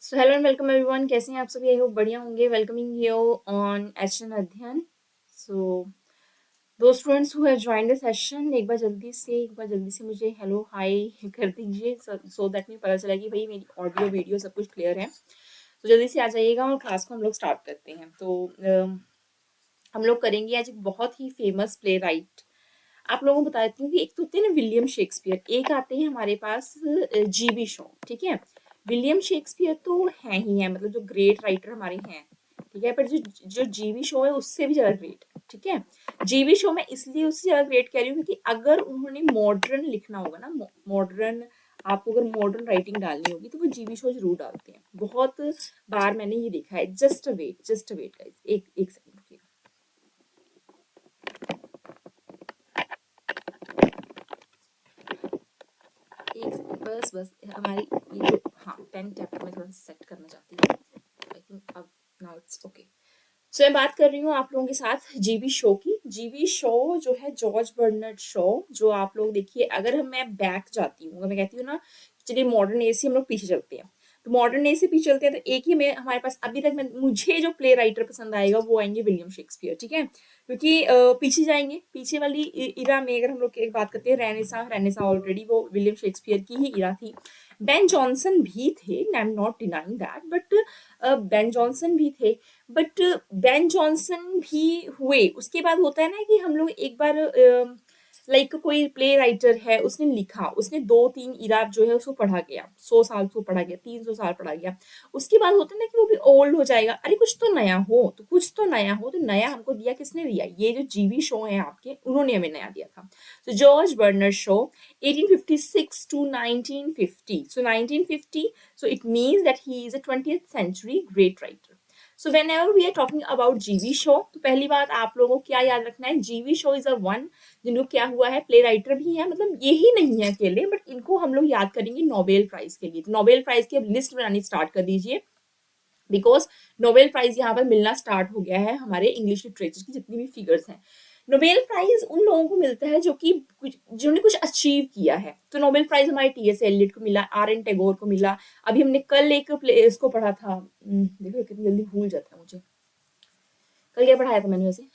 So hello and welcome everyone, कैसे हैं आप सभी? आई होप बढ़िया होंगे। वेलकमिंग यू ऑन एचएन अध्ययन। सो दो students who have joined the session, एक बार जल्दी से मुझे हेलो हाय कर दीजिए सो दैट मुझे पता चला कि भाई मेरी ऑडियो वीडियो सब कुछ क्लियर है। तो जल्दी से आ जाइएगा और क्लास को हम लोग स्टार्ट करते हैं। तो हम लोग करेंगे आज एक बहुत ही फेमस प्ले राइट। आप लोगों को बताती हूँ कि एक तो होते हैं ना विलियम शेक्सपियर, एक आते हैं हमारे पास जीबी शॉ। ठीक है, विलियम शेक्सपियर तो है ही है, मतलब जो ग्रेट राइटर हमारे हैं। ठीक है, पर जो जो जीबी शॉ है उससे भी ज्यादा ग्रेट है। ठीक है, जीबी शॉ मैं इसलिए उससे ज्यादा ग्रेट कह रही हूँ क्योंकि अगर उन्होंने मॉडर्न लिखना होगा ना, मॉडर्न, आपको अगर मॉडर्न राइटिंग डालनी होगी तो वो जीबी शॉ जरूर डालते हैं। बहुत बार मैंने ये देखा है। जस्ट वेट गाइस, एक सेकंड। एक सेकंड, बस हमारी ये जो, हाँ, पेन टैप में थोड़ा सेट करना चाहती हूँ। आई थिंक अब नाउ इट्स ओके। सो मैं बात कर रही हूँ आप लोगों के साथ जीबी शो की। जीबी शो जो है जॉर्ज बर्नर्ड शो, जो आप लोग देखिए, अगर मैं बैक जाती हूँ, अगर मैं कहती हूँ ना चलिए मॉडर्न ए से हम लोग पीछे चलते हैं, तो मॉडर्न ए से पीछे चलते हैं तो एक ही में हमारे पास अभी तक मुझे जो प्ले राइटर पसंद आएगा वो आएंगे विलियम शेक्सपियर। ठीक है, क्योंकि पीछे जाएंगे, पीछे वाली इरा में अगर हम लोग एक बात करते हैं, रेनेसा ऑलरेडी वो विलियम शेक्सपियर की ही इरा थी। बेन जॉनसन भी थे, I am not denying that, but Ben Jonson भी थे, बट बेन जॉनसन भी हुए उसके बाद होता है ना कि हम लोग एक बार लाइक कोई प्ले राइटर है, उसने लिखा, उसने 2-3 इराब जो है उसको पढ़ा गया, 100 साल उसको पढ़ा गया, 300 साल पढ़ा गया, उसके बाद होता है ना कि वो भी ओल्ड हो जाएगा। अरे कुछ तो नया हो, तो नया हमको दिया, किसने दिया? ये जो जीवी शो है आपके, उन्होंने हमें नया दिया था। तो George burner show 1856 to 1950, so 1950, so it means that he is a 20th century great writer. So whenever we are talking about जीवी शो, तो पहली बात आप लोगों को क्या याद रखना है, जीवी शो इज अ वन जिनको क्या हुआ है, प्ले राइटर भी है, मतलब ये ही नहीं है अकेले, बट इनको हम लोग याद करेंगे नोबेल प्राइज के लिए। तो नोबेल प्राइज की अब लिस्ट बनानी स्टार्ट कर दीजिए, बिकॉज नोबेल प्राइज यहाँ पर मिलना स्टार्ट हो गया है हमारे इंग्लिश लिटरेचर की जितनी भी फिगर्स हैं। नोबेल प्राइज उन लोगों को मिलता है जो कि जिन्होंने कुछ अचीव किया है। तो नोबेल प्राइज हमारे टीएस एलियट को मिला, आर एन टैगोर को मिला। अभी हमने कल एक प्लेस को पढ़ा था, देखो कितनी जल्दी भूल जाता है मुझे, कल क्या पढ़ाया था मैंने वैसे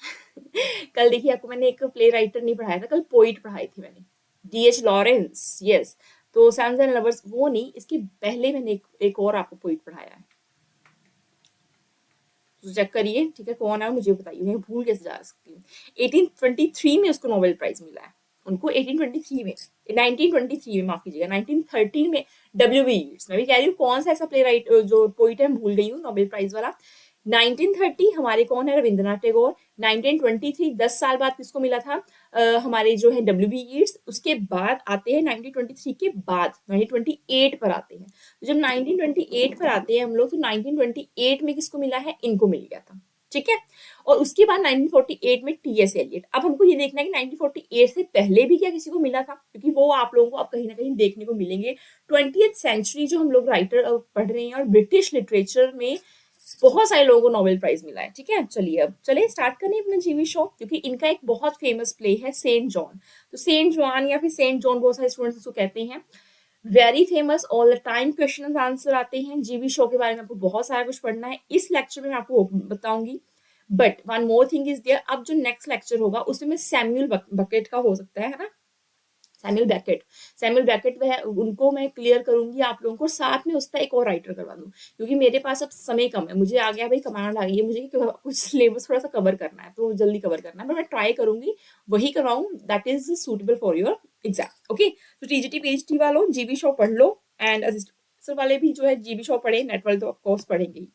कल देखिए आपको मैंने एक प्ले राइटर नहीं पढ़ाया था, कल पोइट पढ़ाई थी मैंने, डीएच लॉरेंस। यस, तो सन्स एंड लवर्स वो नहीं, इसके पहले मैंने एक और आपको पोइट पढ़ाया है, तो चेक करिए। ठीक है, कौन है मुझे बताइए, मैं भूल कैसे जा सकती हूँ। 1823 में उसको नोबेल प्राइज मिला है, उनको 1823 में, 1923 में, माफ कीजिएगा 1913 में डब्ल्यू बी यीट्स। मैं भी कह रही हूँ कौन सा ऐसा प्ले राइट जो पोइट है, भूल गई हूँ, नोबेल प्राइज वाला। 1930 हमारे कौन है, रविंद्रनाथ टैगोर। 1923 10 साल बाद किसको मिला था, हमारे जो है डब्ल्यू बी यीट्स। उसके बाद आते हैं 1923 के बाद 1928 पर आते हैं। तो जब 1928 पर आते हैं हम लोग, तो 1928 में किसको मिला है, इनको मिल गया था। ठीक है, और उसके बाद 1948 में टीएस एलियट। अब हमको ये देखना है कि 1948 से पहले भी क्या किसी को मिला था, क्योंकि वो आप लोगों को अब कहीं ना कहीं देखने को मिलेंगे। 20th सेंचुरी जो हम लोग राइटर पढ़ रहे हैं, और ब्रिटिश लिटरेचर में बहुत सारे लोगों को नोबेल प्राइज मिला है। ठीक है, चलिए अब चलिए स्टार्ट करें अपना जीवी शो, क्योंकि इनका एक बहुत फेमस प्ले है सेंट जॉन। तो सेंट जॉन या फिर सेंट जॉन, बहुत सारे स्टूडेंट्स इसको कहते हैं। Very famous, all the time question answer आते हैं। जीवी शो के बारे में आपको बहुत सारा कुछ पढ़ना है, इस लेक्चर में मैं आपको बताऊंगी। But one more thing is there, अब जो नेक्स्ट लेक्चर होगा उसमें सैमुअल बकेट का हो सकता है ना, सैमुअल ब्रैकेट वह उनको मैं क्लियर करूंगी आप लोगों को, साथ में उसका एक और राइटर करवा दूं, क्योंकि मेरे पास अब समय कम है। मुझे आ गया भाई, कमांड आ गई है मुझे कि कुछ सिलेबस थोड़ा सा कवर करना है, तो जल्दी कवर करना है, पर मैं ट्राई करूंगी वही करवाऊं that is suitable for your exam. Okay, तो टीजीटी पीएचडी वालों जीबी शो पढ़ लो, एंड असिस्टेंट वाले भी जो है जीबी शो पढ़े, नेट वाले तो ऑफकोर्स पढ़ेंगे ही।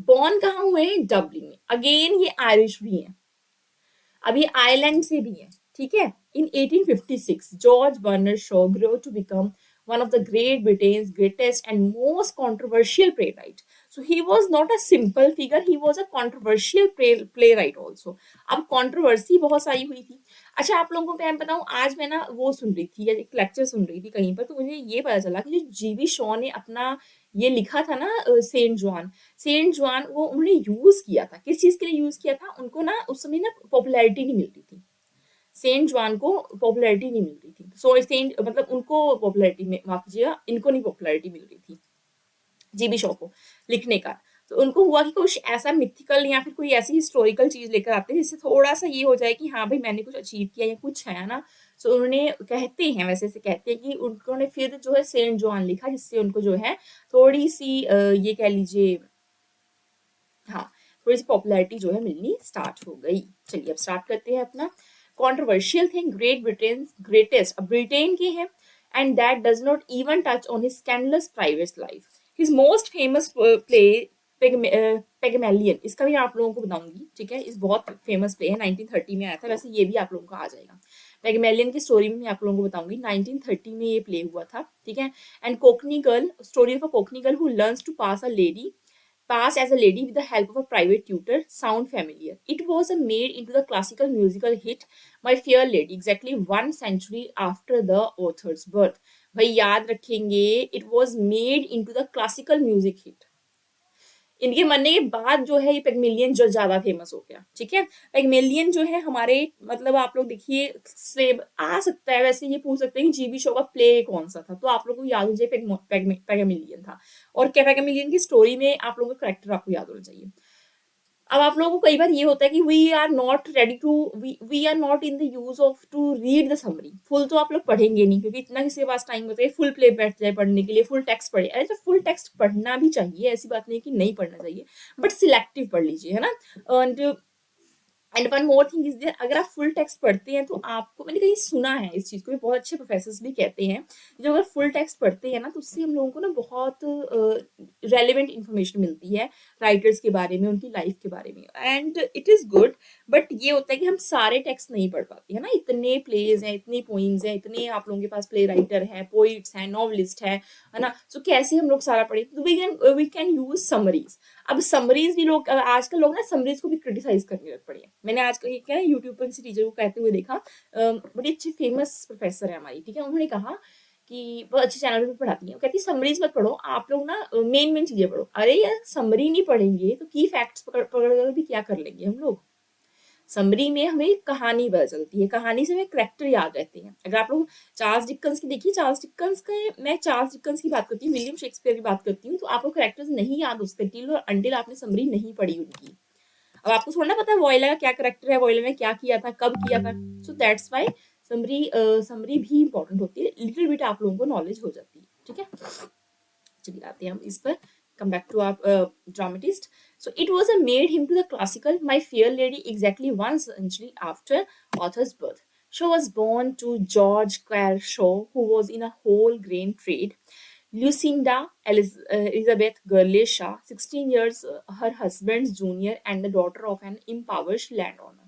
बॉर्न कहाँ हुए हैं, डबलिन में। अगेन ये आयरिश भी है, अभी आयरलैंड से भी है। ठीक है, in 1856 George Bernard Shaw grew to become one of the Great Britain's greatest and most controversial playwright. So he was not a simple figure, he was a controversial playwright also. अब controversy बहुत सारी हुई थी। अच्छा, आप लोगों को मैं बताऊं, आज मैं ना वो सुन रही थी, एक लेक्चर सुन रही थी कहीं पर, तो मुझे ये पता चला कि जो जीवी शॉ ने अपना ये लिखा था ना, सेंट जॉन वो उन्होंने यूज किया था, किस चीज के लिए यूज किया था, उनको ना उस समय ना पॉपुलैरिटी नहीं मिलती थी, सेंट जॉन को पॉपुलैरिटी नहीं मिल रही थी। सो सेंट मतलब उनको पॉपुलैरिटी में, माफ कीजिएगा, इनको नहीं पॉपुलैरिटी मिल रही थी, जीबी शॉ को लिखने का। तो उनको हुआ कि कुछ ऐसा मिथिकल या फिर कोई ऐसी हिस्टोरिकल चीज लेकर आते हैं जिससे थोड़ा सा ये हो जाए कि हाँ भाई मैंने कुछ अचीव किया या कुछ है ना। सो उन्होंने कहते हैं, वैसे से कहते हैं कि उन्होंने फिर जो है सेंट जॉन लिखा, जिससे उनको जो है थोड़ी सी ये कह लीजिए, हाँ, थोड़ी सी पॉपुलैरिटी जो है मिलनी स्टार्ट हो गई। चलिए अब स्टार्ट करते हैं अपना controversial thing, great Britain greatest, अब ब्रिटेन के हैं and that does not even touch on his scandalous private life. His most famous play Pygmalion, इसका भी आप लोगों को बताऊंगी, ठीक है। इस बहुत फेमस प्ले है, 1930 में आया था, वैसे ये भी आप लोगों को आ जाएगा। पेगमेलियन की स्टोरी में मैं आप लोगों को बताऊंगी, 1930 में ये प्ले हुआ था, ठीक है। And cockney girl, story of a cockney girl who learns to pass as a lady with the help of a private tutor sound familiar. It was made into the classical musical hit My Fair Lady exactly 1 century after the author's birth. भाई याद रखेंगे, it was made into the classical music hit. इनके मरने के बाद जो है ये पेगमेलियन जो ज्यादा फेमस हो गया, ठीक है। पेगमेलियन जो है हमारे, मतलब आप लोग देखिए से आ सकता है, वैसे ये पूछ सकते हैं कि जीबी शो का प्ले कौन सा था, तो आप लोगों को याद हो जाए पेगमेलियन था। और क्या पेगमेलियन की स्टोरी में आप लोगों का करेक्टर आपको याद होना चाहिए। अब आप लोगों को कई बार ये होता है कि we are not ready to, we are not in the use of to read the summary. Full तो आप लोग पढ़ेंगे नहीं, क्योंकि इतना किसी के पास टाइम होता है फुल प्ले बैठ जाए पढ़ने के लिए, फुल टेक्स्ट पढ़े। अरे तो फुल टेक्स्ट पढ़ना भी चाहिए, ऐसी बात नहीं कि नहीं पढ़ना चाहिए, बट सिलेक्टिव पढ़ लीजिए, है ना। And one more thing is there, अगर आप फुल टेक्स्ट पढ़ते हैं तो आपको, मैंने कहीं सुना है इस चीज को, भी बहुत अच्छे प्रोफेसर्स भी कहते हैं, जो अगर फुल टेक्स्ट पढ़ते हैं ना तो उससे हम लोगों को ना बहुत रेलिवेंट इंफॉर्मेशन मिलती है राइटर्स के बारे में, उनकी लाइफ के बारे में, and it is good. But ये होता है कि हम सारे टेक्स्ट नहीं पढ़ पाते, है ना। इतने प्लेज हैं, इतनी पोइम्स हैं, इतने आप लोगों के पास प्ले राइटर हैं, पोइट्स हैं, नॉवलिस्ट है ना। सो कैसे हम लोग सारा पढ़े, तो वी कैन यूज समरीज। अब समरीज भी लोग, आजकल लोग ना समरीज को भी क्रिटिसाइज करने लग पड़े हैं। मैंने आज ये क्या है, यूट्यूब पर किसी टीचर को कहते हुए देखा, बड़ी अच्छी फेमस प्रोफेसर है हमारी, ठीक है। उन्होंने कहा कि बहुत अच्छे चैनल पे पढ़ाती है, कहती समरीज मत पढ़ो, आप लोग ना मेन मेन चीजें पढ़ो। अरे यार समरी नहीं पढ़ेंगे तो की फैक्ट्स पकड़ कर भी क्या कर लेंगे हम लोग। समरी में हमें कहानी पता चलती है, कहानी से हमें करेक्टर याद रहते हैं। अगर आप लोग चार्ल्स डिकन्स की देखिए, चार्ल्स डिकन्स के, मैं चार्ल्स डिकन्स की बात करती हूँ, विलियम शेक्सपियर की बात करती हूँ, तो आपको करेक्टर्स नहीं याद हो सकते टिल और अंटिल आपने समरी नहीं पढ़ी उनकी। अब आपको थोड़ा ना पता है वॉयला का क्या करेक्टर है, वॉयला ने क्या किया था, कब किया था। सो दैट्स वाई समरी भी इंपॉर्टेंट होती है, लिटिल बिट आप लोगों को नॉलेज हो जाती है, ठीक है। चलिए आते हैं हम इस पर, come back to our dramatist. So it was made him to the classical My Fair Lady exactly 1 century after author's birth. Shaw was born to George Clare Shaw, who was in a whole grain trade. Lucinda Elizabeth Gurley Shaw, 16 years her husband's junior and the daughter of an impoverished landowner.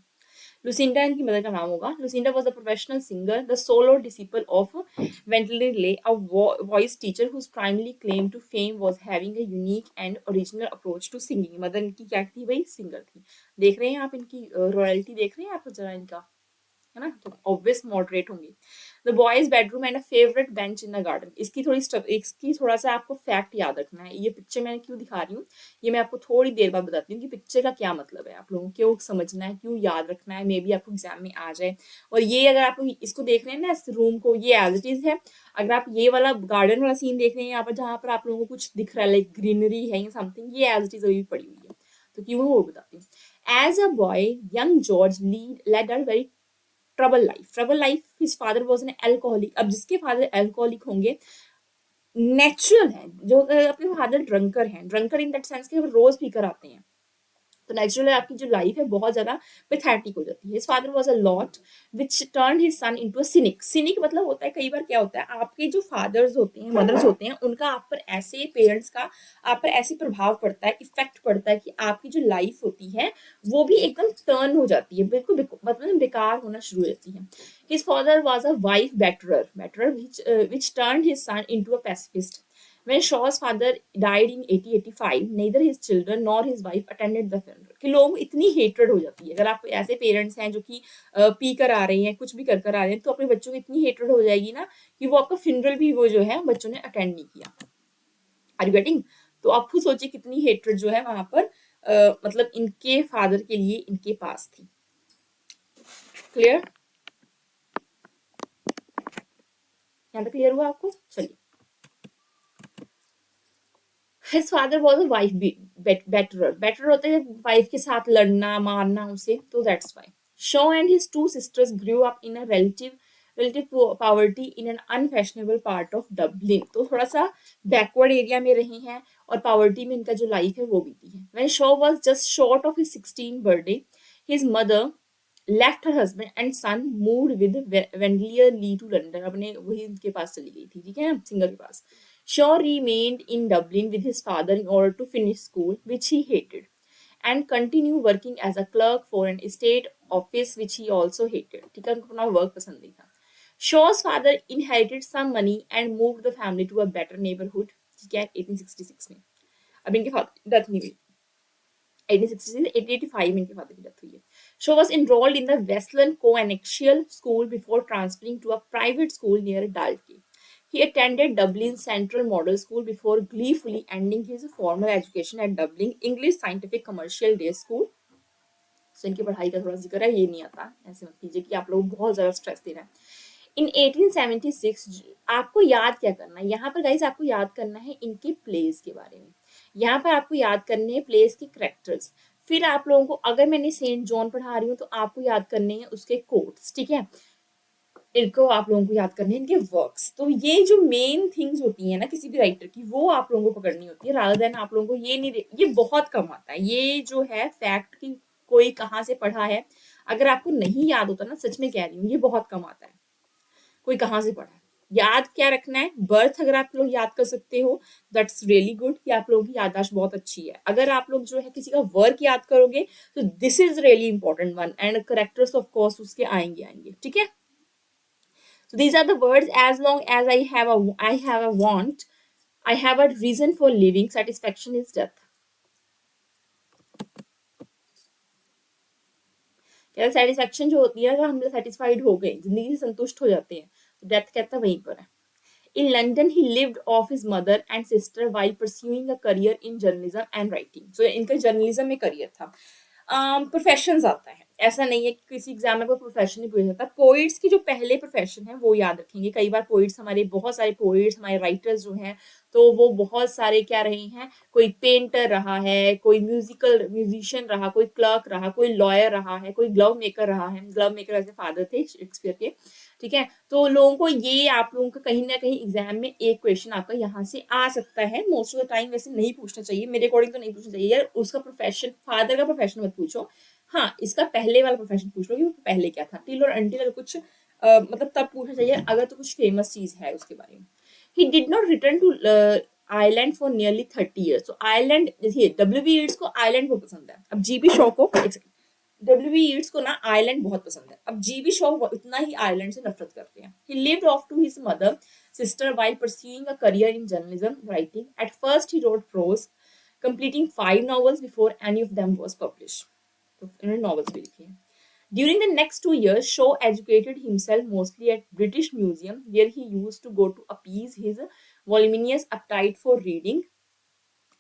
Lucinda इनकी mother का नाम होगा। Lucinda was a professional singer, the solo disciple of Vandeleur Lee, a voice teacher whose primary claim to fame was having a unique and original approach to singing. Mother इनकी क्या थी भाई, singer थी। देख रहे हैं आप इनकी रॉयल्टी, देख रहे हैं आप जरा इनका, है ना, तो ऑब्वियस मॉडरेट होंगे। The boys bedroom and a favourite bench in the garden, इसकी थोड़ा सा आपको फैक्ट याद रखना है। ये पिक्चर मैं क्यों दिखा रही हूँ, ये मैं आपको थोड़ी देर बाद बताती हूँ कि पिक्चर का क्या मतलब है, आप लोगों को क्यों समझना है, क्यों याद रखना है, मे बी आपको एग्जाम में आ जाए। और ये अगर आप इसको देख रहे हैं ना, इस रूम को, ये एज इट इज है। अगर आप ये वाला गार्डन वाला सीन देख रहे हैं यहाँ पर, जहाँ पर आप लोगों को कुछ दिख रहा है लाइक ग्रीनरी है या समथिंग, ये एज इट इज अभी पड़ी हुई है, तो क्यों वो बताती हूँ। As a boy young George led a very trouble life. His father was an alcoholic, अब जिसके फादर एल्कोहलिक होंगे नेचुरल है, जो अपने फादर ड्रंकर हैं, ड्रंकर इन दैट सेंस कि रोज पीकर आते हैं, तो नेचुरली आपकी जो लाइफ है बहुत ज्यादा पैथेटिक हो जाती है। His father was a lot which turned his son into a scenic. Scenic मतलब होता है, कई बार क्या होता है, आपके जो फादर्स होते हैं, मदर्स होते हैं, उनका आप पर ऐसे, पेरेंट्स का आप पर ऐसे प्रभाव पड़ता है, इफेक्ट पड़ता है कि आपकी जो लाइफ होती है वो भी एकदम टर्न हो जाती है, बिल्कुल मतलब बेकार होना शुरू हो जाती है। His father was a wife batterer which turned his son into a pacifist. When Shaw's father died in 1885, neither his children nor his wife attended the funeral. कि लोगों को इतनी हेट्रेड हो जाती है, अगर आप ऐसे पेरेंट्स हैं जो कि पी कर आ रहे हैं, कुछ भी कर आ रहे हैं, तो अपने बच्चों को इतनी हेट्रेड हो जाएगी ना कि वो आपका फ्यूनरल भी वो जो है बच्चों ने अटेंड नहीं किया। Are you getting? तो आप खुद सोचिए कितनी हेट्रेड जो है वहां पर मतलब इनके फादर के लिए इनके पास थी। क्लियर? यहाँ तक क्लियर हुआ आपको? चलिए his father was a wife batterer, batter होता है वाइफ के साथ लड़ना मारना उसे, तो that's why Shaw and his two sisters grew up in a relative poverty in an unfashionable part of Dublin. तो थोड़ा सा बैकवर्ड एरिया में रहे हैं और पावर्टी में इनका जो लाइफ है वो बीती है. When Shaw was just short of his 16th birthday, his mother left her husband and son moved with Wendelia Lee to London. अपने वही उनके पास चली गई थी, ठीक है ना, सिंगर के पास. Shaw remained in Dublin with his father in order to finish school, which he hated, and continue working as a clerk for an estate office, which he also hated. ठीक है, उनको अपना वर्क पसंद नहीं था. Shaw's father inherited some money and moved the family to a better neighborhood. ठीक है, 1866 में. अब इनके फादर डेथ नहीं हुई. 1866, 1885 में इनके फादर की डेथ हुई है. Shaw was enrolled in the Westland Coaxial School before transferring to a private school near Dalkey. He attended Dublin's Central Model School before gleefully ending his formal education at Dublin English Scientific Commercial Day School. So इनकी पढ़ाई का थोड़ा जिक्र है, ये नहीं आता, ऐसे मत कीजिए कि आप लोग बहुत ज़्यादा स्ट्रेस दे रहे हैं. In 1876 आपको याद क्या करना है यहाँ पर गाइस, आपको याद करना है इनके प्लेस के बारे में. यहाँ पर आपको याद करने हैं प्लेस के करेक्टर्स. फिर आप लोगों को, अगर मैंने सेंट जॉन पढ़ा रही हूँ तो आपको याद करने हैं उसके कोट्स, ठीक है. इनको आप लोगों को याद करने हैं इनके वर्क्स. तो ये जो मेन थिंग्स होती है ना किसी भी राइटर की, वो आप लोगों को पकड़नी होती है, रादर देन आप लोगों को ये नहीं, ये बहुत कम आता है ये जो है फैक्ट की कोई कहाँ से पढ़ा है. अगर आपको नहीं याद होता ना, सच में कह रही हूँ, ये बहुत कम आता है कोई कहाँ से पढ़ा है. याद क्या रखना है, बर्थ अगर आप लोग याद कर सकते हो दैट्स रियली गुड, कि आप लोगों की याददाश्त बहुत अच्छी है. अगर आप लोग जो है किसी का वर्क याद करोगे तो this is really important one, and characters of course उसके आएंगे आएंगे, ठीक है. So these are the words. As long as I have a want, I have a reason for living. Satisfaction is death. क्या satisfaction जो होती है, अगर हम सेटिस्फाइड हो गए, जिंदगी से संतुष्ट हो जाते हैं, तो डेथ कहता है वहीं पर है. In London, he lived off his mother and sister while pursuing a career in journalism and writing. So इनका जर्नलिज्म में करियर था. प्रोफेशंस आता है, ऐसा नहीं है कि किसी एग्जाम में कोई प्रोफेशन नहीं पूछा जाता. पोइट्स की जो पहले प्रोफेशन है वो याद रखेंगे. कई बार पोइट्स हमारे, बहुत सारे पोइट्स हमारे राइटर्स जो हैं, तो वो बहुत सारे क्या रहे हैं, कोई पेंटर रहा है, कोई म्यूजिशियन रहा, कोई क्लर्क रहा, कोई लॉयर रहा है, कोई ग्लव मेकर रहा है. ग्लव मेकर ऐसे फादर थे शेक्सपियर के, ठीक है. तो लोगों को ये, आप लोगों का कहीं ना कहीं एग्जाम में एक क्वेश्चन आपका यहाँ से आ सकता है. मोस्ट ऑफ द टाइम वैसे नहीं पूछना चाहिए, मेरे अकॉर्डिंग तो नहीं पूछना चाहिए यार. उसका प्रोफेशन, फादर का प्रोफेशन मत पूछो, हाँ इसका पहले वाला प्रोफेशन पूछ लो कि वो पहले क्या था. टिल और अंटिल अगर कुछ मतलब तब पूछना चाहिए अगर तो कुछ फेमस चीज है उसके बारे में. He did not return to Ireland for nearly 30 years. तो आयरलैंड, देखिए डब्ल्यू ईट्स को आयरलैंड बहुत पसंद है. अब जीबी शॉ को, डब्ल्यू ईट्स को ना आयरलैंड बहुत पसंद है. अब जीबी शॉ इतना ही आयरलैंड से नफरत करते हैं. He lived off to his mother sister while pursuing a career in journalism writing. At first he wrote prose, completing 5 novels before any of them was published. तो इन्होंने novels भी लिखी हैं. During the next 2 years, Shaw educated himself mostly at British Museum, where he used to go to appease his voluminous appetite for reading.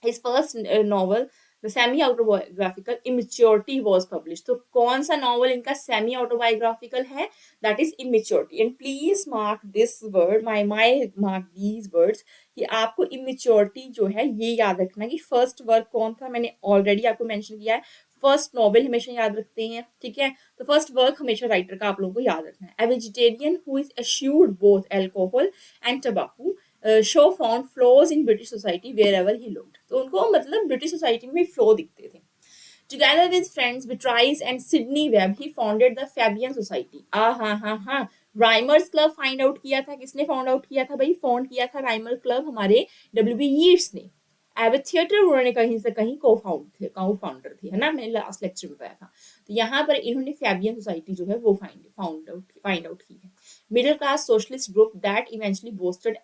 His first novel, The Semi-Autobiographical Immaturity, was published. तो कौन सा novel इनका semi autobiographical है? That is Immaturity. And please mark this word, my mark these words, कि आपको immaturity जो है ये याद रखना कि फर्स्ट वर्क कौन था. मैंने ऑलरेडी आपको मेंशन किया है. फर्स्ट नॉवेल हमेशा याद रखते हैं, ठीक है. तो फर्स्ट वर्क हमेशा राइटर का आप लोगों को याद रखना है. A vegetarian who is eschewed both alcohol and tobacco, she found flaws in British society wherever he looked. तो उनको मतलब ब्रिटिश सोसाइटी में फ्लॉ दिखते थे. Together with friends Beatrice and Sidney Webb, he founded the Fabian Society. हाँ, राइमर्स club find out किया था. किसने फाउंड आउट किया था भाई? फाउंड किया था राइमर क्लब हमारे डब्ल्यू.बी. यीट्स ने. एबट थिएटर उन्होंने कहीं से कहीं को फाउंडर थे, है ना, मैंने लास्ट लेक्चर में बताया था. तो यहाँ पर इन्होंने फैबियन सोसाइटी जो है वो फाइंड आउट की है. Middle class socialist group that eventually boasted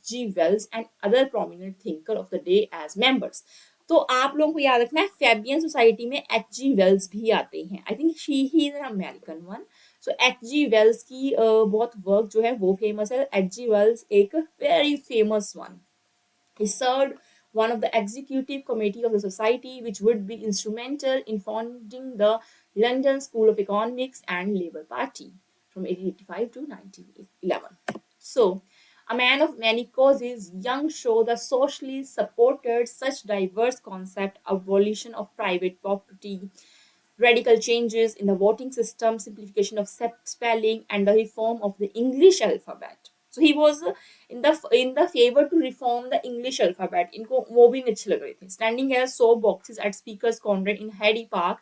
H.G. Wells and other prominent thinker of the day as members. तो आप लोगों को याद रखना है फैबियन सोसाइटी में H.G. Wells भी आते हैं. I think he is an American one. So H.G. Wells की बहुत वर्क जो है वो फेमस है. H.G. Wells एक very famous one. He served one of the executive committee of the society, which would be instrumental in founding the London School of Economics and Labour Party from 1885 to 1911. So A man of many causes, Young show the socialists supported such diverse concept, abolition of private property, radical changes in the voting system, simplification of spelling, and the reform of the English alphabet. So he was in the favor to reform the English alphabet. इनको वो भी अच्छे लग रहे थे. Standing as so boxes at Speaker's Corner in Hyde Park,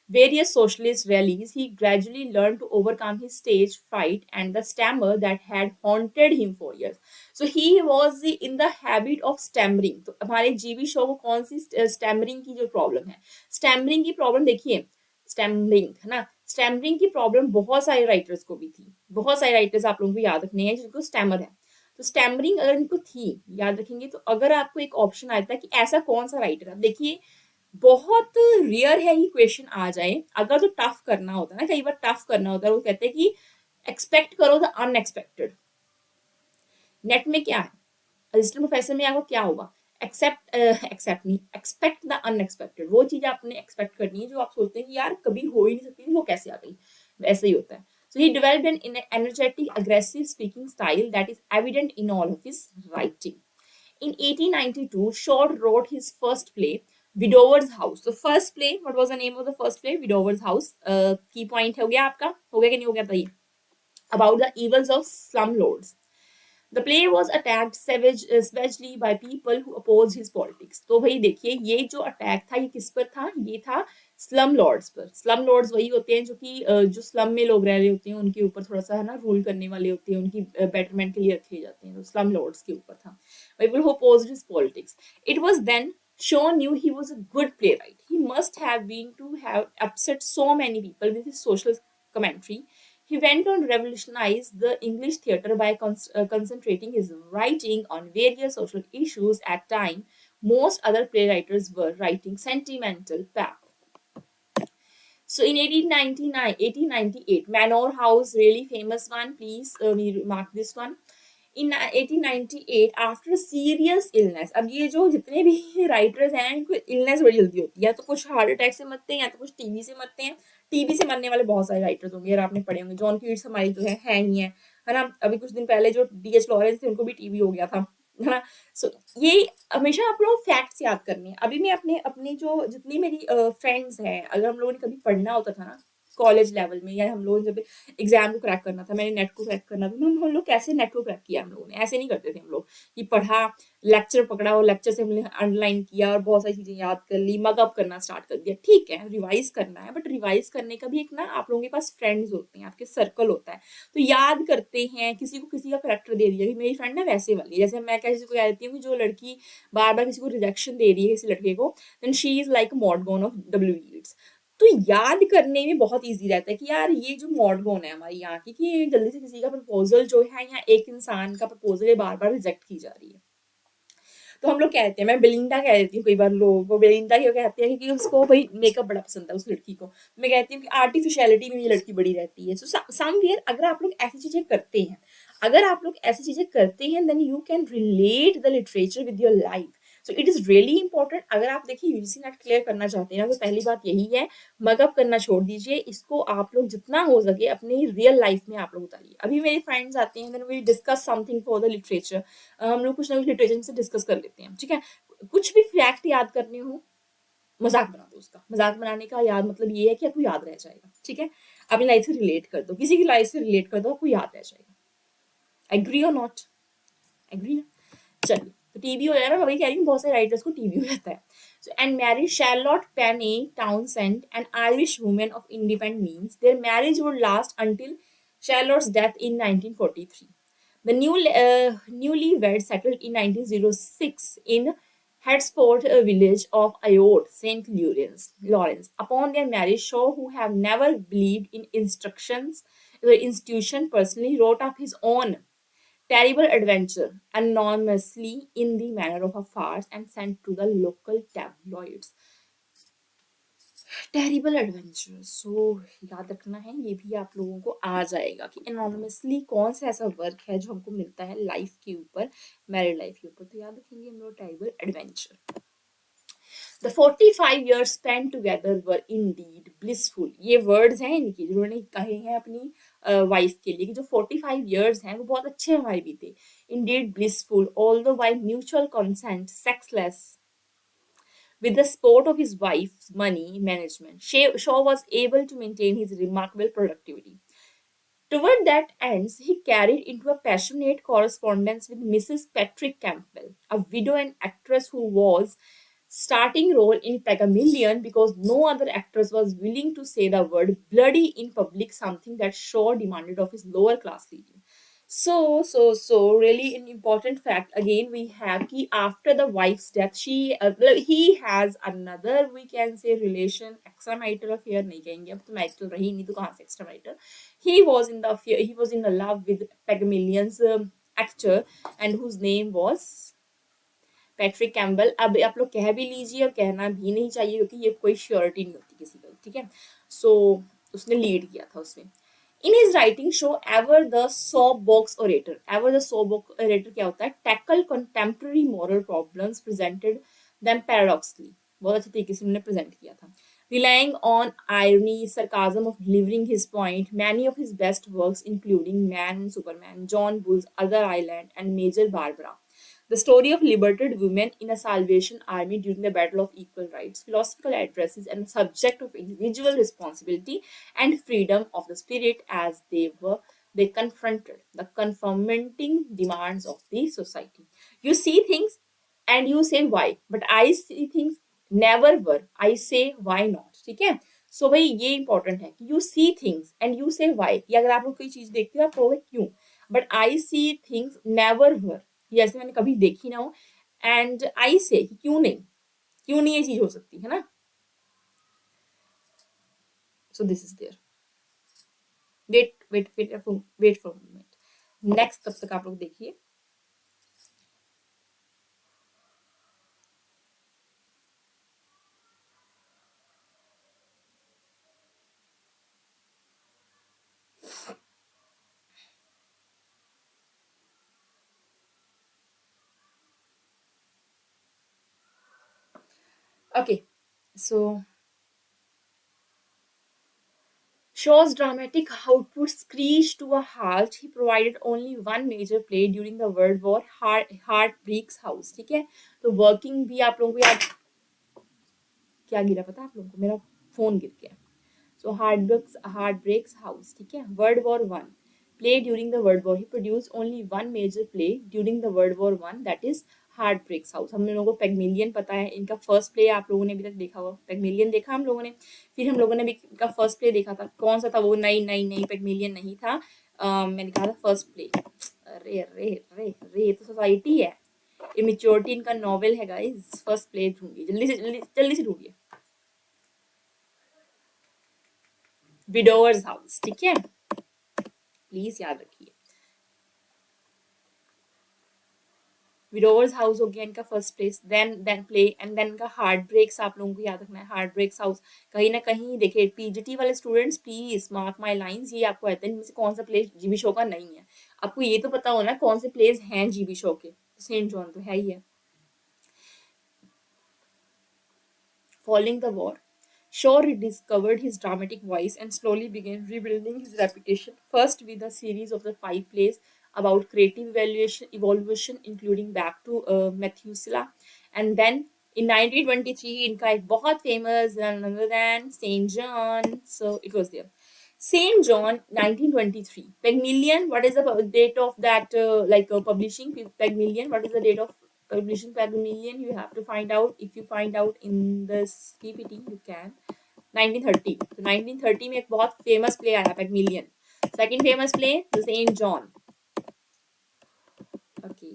various socialist rallies, he gradually learned to overcome his stage fright and the stammer that had haunted him for years. So he was in the habit of stammering. तो हमारे जीवी show को कौन सी stammering की जो problem है, stammering की problem देखिए, स्टैमरिंग है ना, स्टैमरिंग की प्रॉब्लम बहुत सारे राइटर्स को भी थी, बहुत सारे राइटर्स आप लोगों को याद रखने हैं जिनको स्टैमर है. तो स्टैमरिंग अगर इनको थी, याद रखेंगे, तो अगर आपको एक ऑप्शन आता है कि ऐसा कौन सा राइटर है, देखिए बहुत रेयर है ये क्वेश्चन आ जाए. अगर तो टफ करना होता है ना, कई बार टफ करना होता है, वो कहते हैं कि एक्सपेक्ट करो द अनएक्सपेक्टेड. नेट में क्या है, असिस्टेंट प्रोफेसर में आपको क्या होगा, एक्सेप्ट नहीं, एक्सपेक्ट द अनएक्सपेक्टेड. वो चीज आपने एक्सपेक्ट करनी है जो आप सोचते हैं कि यार कभी हो ही नहीं सकती थी, वो कैसे आ गई, वैसे ही होता है. So he developed an energetic, aggressive speaking style that is evident in all of his writing. In 1892, Shaw wrote his first play, Widower's House. So first play, what was the name of the first play? Widower's House. Key point हो गया आपका, हो गया कि नहीं हो गया बताइए. About the evils of slumlords. The play was attacked savagely by people who opposed his politics. तो भाई देखिए ये जो अटैक था ये किस पर था, ये था स्लम लॉर्ड्स पर. स्लम लॉर्ड्स वही होते हैं जो कि जो स्लम में लोग रह रहे होते हैं उनके ऊपर थोड़ा सा है ना रूल करने वाले होते हैं, उनकी बेटरमेंट के लिए रखे जाते हैं. तो स्लम लॉर्ड्स के ऊपर था, people who opposed his politics. It was then Shaw knew he was a good playwright. He must have been to have upset so many people with his social commentary. He went on to revolutionize the English theatre by concentrating his writing on various social issues at time most other playwrights were writing sentimental pap. So in 1898, Manor House, really famous one, please mark this one. In 1898, after serious illness, अब ये जो जितने भी writers हैं इनको illness बड़ी जल्दी होती है, या तो कुछ हार्ट अटैक से मरते हैं या तो कुछ टीबी से मरते हैं. टीबी से मरने वाले बहुत सारे राइटर्स होंगे, अगर आपने पढ़े होंगे. जॉन कीट्स हमारी जो है ही है ना. अभी कुछ दिन पहले जो डीएच लॉरेंस थे उनको भी टीबी हो गया था, है ना. सो ये हमेशा आप लोग फैक्ट्स याद करने हैं. अभी मैं अपने जो जितनी मेरी फ्रेंड्स हैं, अगर हम लोगों ने कभी पढ़ना होता था ना कॉलेज लेवल में, या हम लोग जब एग्जाम को क्रैक करना था, मैंने नेट को क्रैक करना था, हम लोग कैसे नेट को क्रैक किया, हम लोगों ने ऐसे नहीं करते थे. हम लोग कि पढ़ा, लेक्चर पकड़ा और लेक्चर से हमने अंडरलाइन किया और बहुत सारी चीजें याद कर ली, मगअप करना स्टार्ट कर दिया. ठीक है, रिवाइज करना है, बट रिवाइज करने का भी एक ना आप लोगों के पास फ्रेंड्स होते हैं, आपके सर्कल होता है, तो याद करते हैं. किसी को किसी का करेक्टर दे दिया कि मेरी फ्रेंड ना वैसे वाली, जैसे मैं किसी को कहती हूँ कि जो लड़की बार बार किसी को रिजेक्शन दे रही है किसी लड़के को, then she is like Maud Gonne of WE. तो याद करने में बहुत इजी रहता है कि यार ये जो मॉडगोन है हमारी यहाँ की, कि जल्दी से किसी का प्रपोजल जो है या एक इंसान का प्रपोजल बार बार रिजेक्ट की जा रही है. तो हम लोग कहते हैं, मैं बेलिंडा कह देती हूँ कई बार लोगों को, बेलिंडा क्यों कहते हैं क्योंकि उसको भाई मेकअप बड़ा पसंद है उस लड़की को. मैं कहती हूँ कि आर्टिफिशियलिटी में ये लड़की बड़ी रहती है. सो समवेयर अगर आप लोग ऐसी चीजें करते हैं, then you can relate the literature with your life. So it is really important. अगर आप देखिए यूजीसी नेट क्लियर करना चाहते हैं ना, तो पहली बात यही है, मगअप करना छोड़ दीजिए. इसको आप लोग जितना हो सके अपनी रियल लाइफ में आप लोग उतारिए. अभी मेरे फ्रेंड्स आते हैं, then we discuss something for the literature. हम लोग कुछ ना कुछ लिटरेचर से डिस्कस कर लेते हैं, ठीक है. कुछ भी फैक्ट याद करने हो, मजाक बना दो उसका. मजाक बनाने का याद मतलब ये है कि आपको याद रह जाएगा, ठीक है. अपनी लाइफ से रिलेट कर दो, किसी की लाइफ से रिलेट कर दो, आपको याद रह जाएगा. एग्री और नॉट? एग्री ना. चलिए, तो टीबी हो जाएगा. मैं वही कह रही हूँ, बहुत सारे राइटर्स को टीबी हो जाता है. So, and married Charlotte Penny Townsend, an Irish woman of independent means. Their marriage would last until Charlotte's death in 1943. The newlyweds settled in 1906 in Hedsford village of Ayotte, St. Lawrence. Upon their marriage, Shaw, who have never believed in institution, personally wrote up his own terrible adventure anonymously in the manner of a farce and sent to the local tabloids. Terrible adventure. So याद रखना है, ये भी आप लोगों को आ जाएगा कि एनोनिमसली कौन सा ऐसा वर्क है जो हमको मिलता है लाइफ के ऊपर, मैरिड लाइफ के ऊपर. तो याद रखेंगे हम लोग terrible adventure. The 45 years spent together were indeed blissful. ये वर्ड्स हैं इनकी जिन्होंने कहे हैं अपनी वाइफ के लिए कि जो 45 years हैं वो बहुत अच्छे हमारे बीते. Indeed blissful, although by mutual consent, sexless. With the support of his wife's money management, Shaw was able to maintain his remarkable productivity. Toward that ends, he carried into a passionate correspondence with Mrs. Patrick Campbell, a widow and actress who was starting role in Pygmalion because no other actress was willing to say the word bloody in public, something that Shaw demanded of his lower class leading. So, really an important fact again we have कि after the wife's death, he has another, we can say, relation, extramarital affair नहीं कहेंगे, अब तो marital रही नहीं तो कहाँ से extramarital. He was in the love with Pygmalion's actor, and whose name was Patrick Campbell. अब आप लोग कह भी लीजिए और कहना भी नहीं चाहिए क्योंकि ये कोई श्योरिटी नहीं होती किसी का, ठीक है. सो उसने लीड किया था उसमें. In his writing show Ever the Soapbox Orator. Ever the Soapbox Orator क्या होता है? Tackle contemporary moral problems, presented them paradoxically. बहुत अच्छे तरीके से उन्होंने प्रेजेंट किया था. Relying on irony, sarcasm of delivering his point, many of his best works, including Man and Superman, John Bull's Other Island, and Major Barbara. The story of liberated women in a Salvation Army during the Battle of Equal Rights, philosophical addresses, and the subject of individual responsibility and freedom of the spirit as they confronted the conforming demands of the society. You see things and you say why, but I see things never were. I say why not. ठीक है. सो भाई ये important है कि you see things and you से Y, कि अगर आप लोग कोई चीज देखते हो आप कहोगे क्यों, but I see things never were, जैसे मैंने कभी देखी ना हो, एंड आई से क्यों नहीं, क्यों नहीं ये चीज हो सकती है ना. So this is there. Wait for moment. Next तब तक आप लोग देखिए. Okay, so Shaw's dramatic output screeched to a halt. He provided only one major play during the World War, Heartbreak's House. ठीक है. तो वर्किंग भी आप लोगों को याद, क्या गिरा पता है आप लोगों को, मेरा फोन गिर गया. सो हार्टब्रेक्स हाउस, ठीक है. World war one play during the World War. He produced only one major play during the World War One, that is Heartbreak's House. हम लोगों को पेगमिलियन पता है, इनका फर्स्ट प्ले आप लोगों ने अभी तक देखा होगा. पेगमिलियन देखा हम लोगों ने, फिर हम लोगों ने भी इनका फर्स्ट प्ले देखा था. कौन सा था वो? नहीं पेगमिलियन नहीं था. मैंने कहा था फर्स्ट प्ले. अरे अरे अरे अरे, ये तो सोसाइटी है. इमेच्योरिटी इनका नॉवेल है गाइस. फर्स्ट प्ले ढूंढिए, जल्दी से ढूंढिए. विडोवर्स हाउस, ठीक है. प्लीज याद रखिए. विडोवर्स हाउस हो गया इनका first place, then play, and then इनका हार्ट ब्रेक्स आप लोगों को याद रखना है. हार्ट ब्रेक्स हाउस कहीं ना कहीं देखिए, पीजीटी वाले students please mark my lines, ये आपको आता है इनमें से कौन सा प्ले जीबी शो का नहीं है. आपको ये तो पता होना कौन से प्लेस हैं जीबी शो के. सेंट जॉन तो है ही है. Following the war, Shaw rediscovered his dramatic voice and slowly began rebuilding his reputation, first with a series of the 5 plays about creative evolution, including Back to Methuselah, and then in 1923 इनका एक बहुत famous none other than Saint John. So it was there. Saint John, 1923. Pygmalion, what is the date of that, publishing Pygmalion? What is the date of publishing Pygmalion? You have to find out. If you find out in this PPT, you can. 1930. तो 1930 में एक बहुत famous play आया Pygmalion. Second famous play, the Saint John. Okay,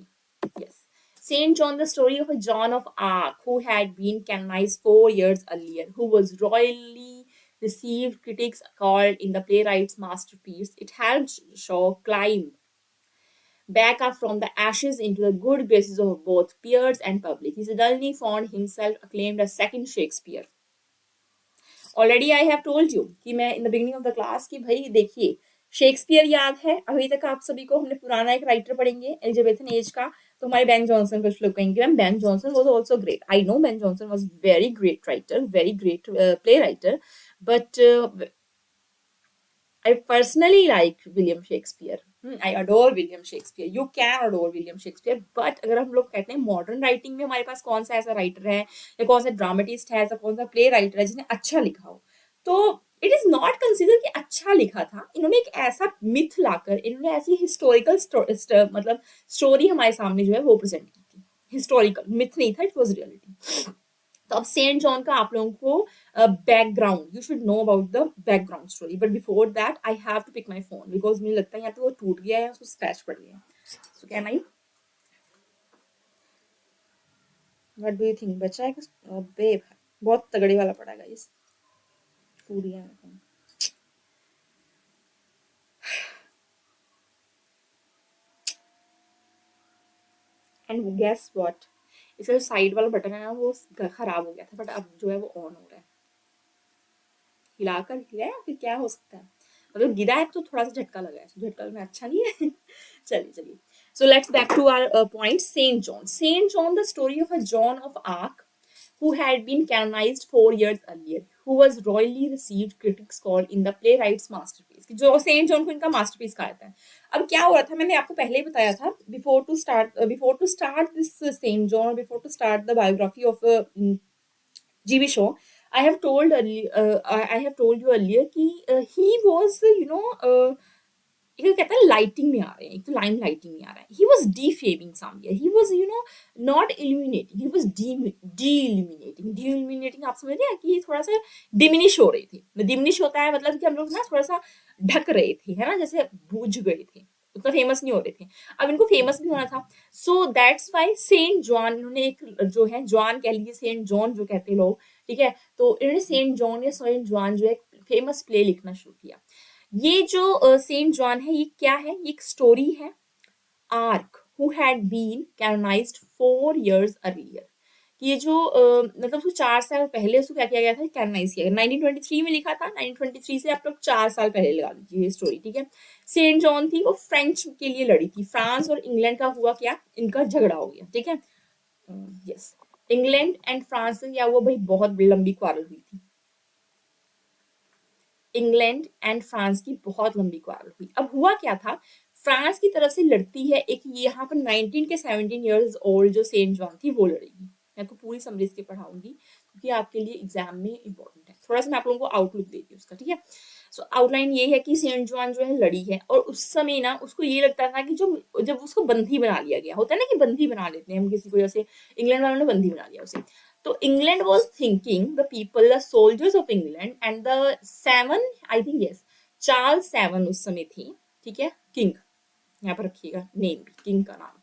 yes. Saint John, the story of a John of Arc who had been canonized 4 years earlier, who was royally received critics called in the playwright's masterpiece. It helped Shaw climb back up from the ashes into the good graces of both peers and public. He suddenly found himself acclaimed as second Shakespeare. Already I have told you कि मैं in the beginning of the class कि भाई देखिए, Shakespeare याद है अभी तक आप सभी को. हमने पुराना एक राइटर पढ़ेंगे एलिजाबेथन एज का, तो हमारे बेन जॉनसन कुछ लोग कहेंगे ma'am Ben Jonson was also great. I know Ben Jonson was very great writer, very great play writer, but I personally like William Shakespeare. I adore William Shakespeare. You can adore William Shakespeare, but अगर हम लोग कहते हैं modern writing में हमारे पास कौन सा ऐसा राइटर है या कौन सा ड्रामेटिस्ट है, ऐसा कौन सा प्ले राइटर है जिसने अच्छा लिखा हो, तो इट इज नॉट कंसिडर कि अच्छा लिखा था. इन्होंने एक ऐसा मिथ लाकर, इन्होंने ऐसी हिस्टोरिकल मतलब स्टोरी हमारे सामने जो है वो प्रेजेंट की थी. हिस्टोरिकल मिथ नहीं था, इट वॉज रियलिटी. तो अब सेंट जॉन का आप लोगों को background, you should know about the background story, but before that I have to pick my phone because मुझे लगता है यहाँ पे वो टूट गया है, उसको स्क्रैच पड़ गया है. So can I, what do you think, बचा है कुछ? अबे भाई बहुत तगड़े वाला पड़ा गाइस, टूट गया है फोन. एंड गेस व्हाट, इसका जो साइड वाला बटन है ना वो खराब हो गया था, बट अब जो है वो ऑन हो रहा है. हिलाकर गिरा है, फिर क्या हो सकता है, मतलब गिरा है तो थोड़ा सा झटका लगा है, झटका लगना अच्छा नहीं है. चलिए चलिए. So let's back to our point. Saint John. Saint John, the story of a John of Arc who had been canonized 4 years earlier, who was royally received, critics called in the playwright's masterpiece. जो Saint John को इनका masterpiece कहा जाता है. अब क्या हो रहा था, मैंने आपको पहले ही बताया था, before to start this Saint John, before to start the biography of GB Shaw, I have told I have told you earlier कि he was एक कहता है लाइटिंग में आ रहे हैं, एक तो लाइम लाइटिंग में आ रहा है. He was defaming somewhere, he was not illuminating, he was D illuminating. आप समझ रहे हैं कि थोड़ा सा डिमिनिश हो रहे थे. डिमिनिश होता है मतलब कि हम लोग ना थोड़ा सा ढक रहे थे, है ना, जैसे बुझ गए थे, उतना फेमस नहीं हो रहे थे. अब इनको फेमस भी होना था. So that's why saint John, इन्होंने एक जो है जॉन कह लीजिए, सेंट जॉन जो कहते हैं लोग, ठीक है, तो इन्होंने सेंट जॉन या सेंट जॉन जो है फेमस प्ले लिखना शुरू किया. ये जो सेंट जॉन है, ये क्या है, ये एक स्टोरी है. Arc who had been canonised 4 years earlier, कि ये जो मतलब उसको 4 साल पहले उसको क्या किया गया था, कैनोनाइज किया गया. 1923 में लिखा था. 1923 से आप लोग 4 साल पहले लगा लीजिए ये स्टोरी, ठीक है. सेंट जॉन थी, वो फ्रेंच के लिए लड़ी थी. फ्रांस और इंग्लैंड का हुआ क्या, इनका झगड़ा हो गया, ठीक है. यस, इंग्लैंड एंड फ्रांस से क्या हुआ भाई, बहुत लंबी क्वारल हुई थी. इंग्लैंड एंड फ्रांस की बहुत लंबी क्वारल हुई. अब हुआ क्या था, फ्रांस की तरफ से लड़ती है एक, यहाँ पर 19 के 17 years ओल्ड जो सेंट जॉन थी वो लड़ेगी. मैं आपको पूरी समरी इसके पढ़ाऊंगी क्योंकि आपके लिए एग्जाम में इंपॉर्टेंट है. थोड़ा सा मैं आप लोगों को आउटलुक देती हूँ उसका, ठीक है. सो आउटलाइन ये है कि सेंट जॉन जो है लड़ी है, और उस समय ना उसको ये लगता था कि जो जब उसको बंदी बना लिया गया, होता है ना कि बंदी बना लेते हैं हम किसी को, जैसे इंग्लैंड वालों ने बंदी बना लिया उसे. तो England was thinking, the people, the soldiers of England and the seven, I think yes, Charles seven उस समय थी, ठीक है, किंग, यहाँ पर रखिएगा नेम भी, किंग का नाम.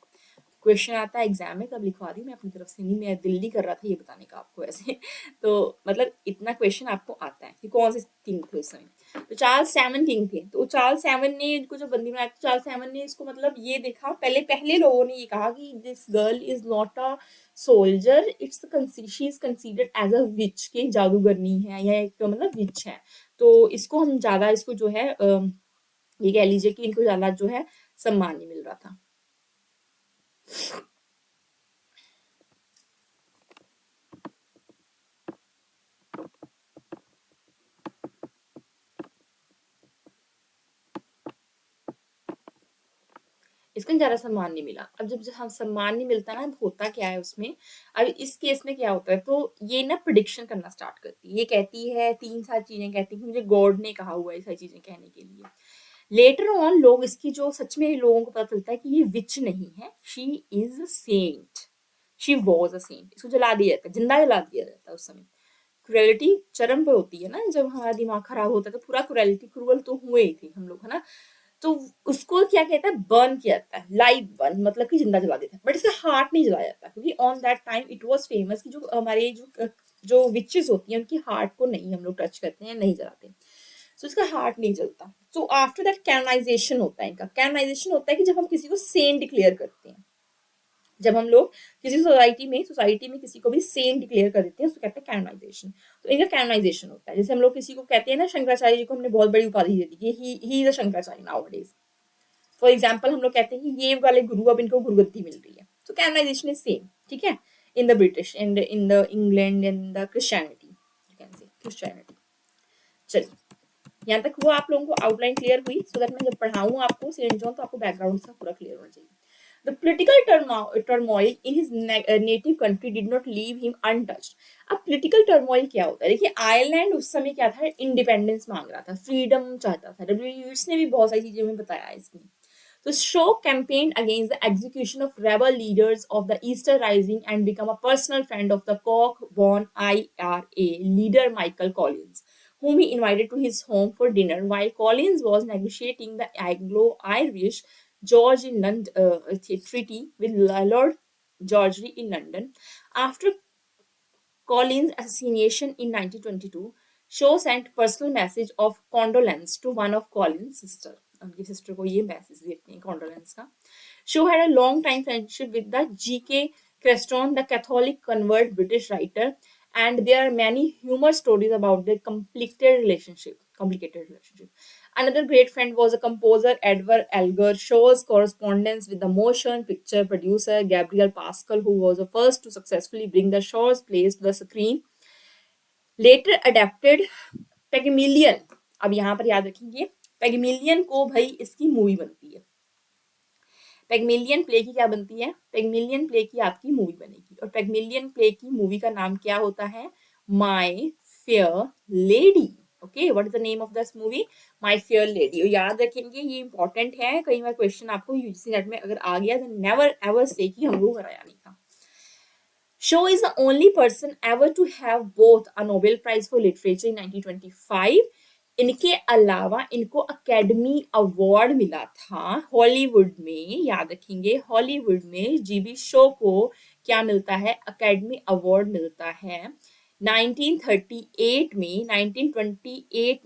क्वेश्चन आता है एग्जाम में, तब लिखवा दी मैं अपनी तरफ से, नहीं मैं दिल नहीं कर रहा था ये बताने का आपको ऐसे. तो मतलब इतना क्वेश्चन आपको आता है कि कौन से किंग थे उस समय. तो चार्ल्स सेवन किंग थे. तो चार्ल्स सेवन ने इनको जो बंदी बनाया, चार्ल्स सेवन ने इसको मतलब ये देखा, पहले पहले लोगों ने ये कहा कि this girl is not a soldier, it's she is considered as a witch, के जादूगरनी है या एक मतलब विच है. तो इसको हम ज्यादा, इसको जो है ये कह लीजिए कि इनको ज्यादा जो है सम्मान नहीं मिल रहा था. इसको ज्यादा सम्मान नहीं मिला. अब जब हम सम्मान नहीं मिलता ना, होता क्या है उसमें, अब इस केस में क्या होता है, तो ये ना प्रिडिक्शन करना स्टार्ट करती है. ये कहती है 3 सारी चीजें कहती है कि मुझे गॉड ने कहा हुआ है ये सारी चीजें कहने के लिए. लेटर ऑन लोग इसकी जो सच में लोगों को पता चलता है कि ये विच नहीं है, she is a saint, she was a saint. इसको जला दिया जाता है, जिंदा जला दिया जाता है उस समय. क्रुएलिटी चरम पे होती है ना, जब हमारा दिमाग खराब होता है तो पूरा क्रुएलिटी, क्रूअल तो हुए ही थे हम लोग, है ना. तो उसको क्या कहता है, बर्न किया जाता है, लाइव बर्न, मतलब कि जिंदा जला देता है. बट इसका हार्ट नहीं जलाया जाता क्योंकि on that time it was famous कि जो हमारे जो विचेस होती हैं उनकी हार्ट को नहीं हम लोग टच करते हैं, नहीं जलाते. सो इसका हार्ट नहीं जलता. सो आफ्टर दैट कैनोनाइजेशन होता है इनका. कैनोनाइजेशन होता है कि जब हम किसी को सेंट डिक्लेयर करते हैं, जब हम लोग किसी सोसाइटी में किसी को भी सेंट डिक्लेयर कर देते हैं, उसको कहते हैं कैनोनाइजेशन. तो इनका कैनोनाइजेशन होता है. जैसे हम लोग किसी को कहते हैं ना, शंकराचार्य जी को हमने बहुत बड़ी उपाधि दे दी कि he is a Shankaracharya nowadays. For example हम लोग कहते हैं कि ये वाले गुरु, अब इनको गुरुगद्दी मिल रही है. तो कैनोनाइजेशन इज सेम, ठीक है, in the British and in the England and the Christianity, you can say Christianity. चलिए, यहाँ तक वो आप लोगों को आउटलाइन क्लियर हुई, सो दैट मैं जब पढ़ाऊँ आपको सेरेन जॉन तो आपको बैकग्राउंड से पूरा क्लियर होना चाहिए। The political turmoil in his native country did not leave him untouched. अब political turmoil क्या होता है? देखिए आयरलैंड उस समय क्या था, इंडिपेंडेंस मांग रहा था, फ्रीडम चाहता था। डब्ल्यू ने भी बहुत सारी चीजें हमें बताया है इसमें। The show campaigned against the execution of rebel leaders of the Easter Rising and became a personal friend of the Koch-born IRA leader Michael Collins, whom he invited to his home for dinner while Collins was negotiating the Anglo-Irish George in London treaty with Lord George in London. After Collins' assassination in 1922, Shaw sent personal message of condolence to one of Collins' sister. उनकी sister को ये message देते हैं condolence का. Shaw had a long time friendship with the G.K. Creston, the Catholic convert British writer, and there are many humor stories about their complicated relationship. Another great friend was a composer, Edward Elgar. Shaw's correspondence with the motion picture producer Gabriel Pascal, who was the first to successfully bring the Shaw's plays to the screen, later adapted Pygmalion. अब यहाँ पर याद रखेंगे Pygmalion को भाई इसकी movie बनती है। Pygmalion प्ले की क्या बनती है? Pygmalion प्ले की आपकी मूवी बनेगी और Pygmalion प्ले की मूवी का नाम क्या होता है? My Fair Lady. Okay, what is the name of this movie? My fair lady. और याद रखेंगे ये इंपॉर्टेंट है, कई बार क्वेश्चन आपको यूजीसी नेट में अगर आ गया तो नेवर एवर से कि हम लोग कराया नहीं था। Shaw is the only person ever to have both a Nobel prize for literature in 1925। इनके अलावा इनको अकेडमी अवार्ड मिला था हॉलीवुड में। याद रखेंगे हॉलीवुड में जीबी शो को क्या मिलता है? अकेडमी अवार्ड मिलता है 1938 में, 1928,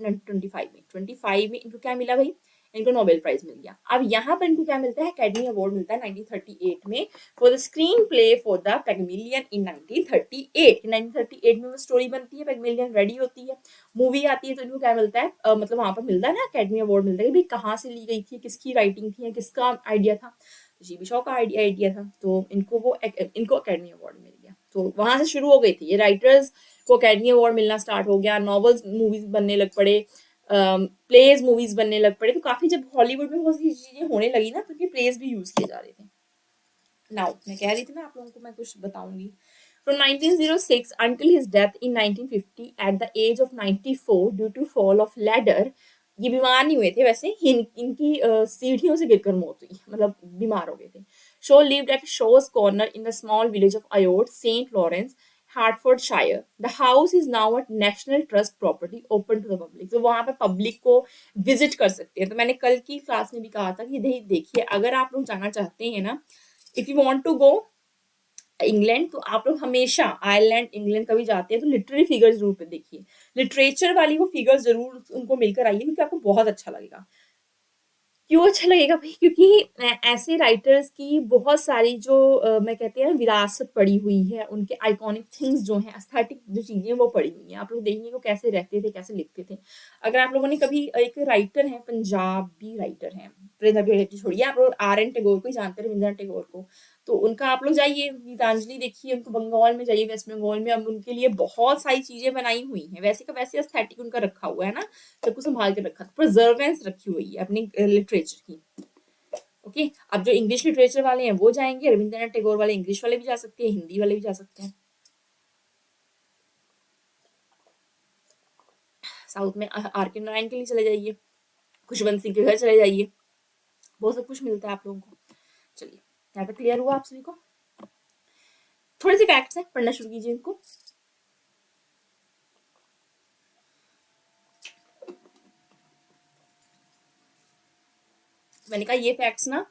25 में इनको क्या मिला भाई? इनको नोबेल प्राइज मिल गया। अब यहाँ पर इनको क्या मिलता है? अकेडमी अवार्ड मिलता है 1938 में for the screenplay for the Pygmalion in 1938। 1938 में वो स्टोरी बनती है, पैग्मिलियन रेडी होती है, मूवी आती है, तो इनको क्या मिलता है? मतलब वहां पर मिलता है ना अकेडमी अवार्ड मिलता है कि भाई कहाँ से ली गई थी, किसकी राइटिंग थी, किसका आइडिया था? जीबी शॉ का आइडिया था, तो इनको अकेडमी अवार्ड मिल गया। तो वहां से शुरू हो गई थी ये, राइटर्स को अकेडमी अवार्ड मिलना स्टार्ट हो गया, नॉवेल्स मूवीज बनने लग पड़े, प्लेज मूवीज बनने लग पड़े। तो काफी जब हॉलीवुड में बहुत सी चीजें होने लगी ना, तो उनके प्लेज भी यूज किए जा रहे थे। नाउ मैं कह रही थी ना आप लोगों को मैं कुछ बताऊंगी। From 1906 until his death in 1950 at the age of 94 due to fall of ladder, ये बीमार नहीं हुए थे वैसे, इनकी सीढ़ियों से गिरकर मौत हुई, मतलब बीमार हो गए थे। Shaw lived at Shaw's Corner in the small village of Ayotte, St. Lawrence, Hertfordshire. The house is now a National Trust property open to the public. तो वहाँ पे पब्लिक को विजिट कर सकते हैं। तो मैंने कल की क्लास में भी कहा था कि देखिए अगर आप लोग जाना चाहते हैं ना, if you want to go England, तो आप लोग हमेशा आयरलैंड इंग्लैंड कभी जाते हैं तो लिटरेरी फिगर्स जरूर पे देखिए, लिटरेचर वाली वो फिगर्स जरूर उनको मिलकर आइए, क्योंकि आपको बहुत अच्छा लगेगा। क्यों अच्छा लगेगा भाई? क्योंकि ऐसे राइटर्स की बहुत सारी जो मैं कहते हैं विरासत पड़ी हुई है, उनके आइकॉनिक थिंग्स जो हैं, एस्थेटिक जो चीजें वो पड़ी हुई हैं। आप लोग देखेंगे वो कैसे रहते थे, कैसे लिखते थे। अगर आप लोगों ने कभी, एक राइटर है, पंजाबी राइटर है, छोड़िए, आप लोग RN टैगोर को ही जानते हैं, रविंद्रनाथ टैगोर को, तो उनका आप लोग जाइए गीतांजलि देखिए, उनको बंगाल में जाइए, वेस्ट बंगाल में, अब उनके लिए बहुत सारी चीजें बनाई हुई हैं, वैसे का वैसे एस्थेटिक उनका रखा हुआ है ना, सबको संभाल के रखा, प्रिजर्वेंस रखी हुई है अपनी लिटरेचर की। ओके, अब जो इंग्लिश लिटरेचर वाले हैं वो जाएंगे, रविंद्रनाथ टैगोर वाले इंग्लिश वाले भी जा सकते हैं, हिंदी वाले भी जा सकते हैं। साउथ में RK नारायण के लिए चले जाइए, खुशवंत सिंह के घर चले जाइए, बहुत सब कुछ मिलता है आप लोगों को। चलिए, यहाँ पे क्लियर हुआ आप सभी को? थोड़े से फैक्ट्स हैं, पढ़ना शुरू कीजिए इनको। मैंने कहा ये फैक्ट्स ना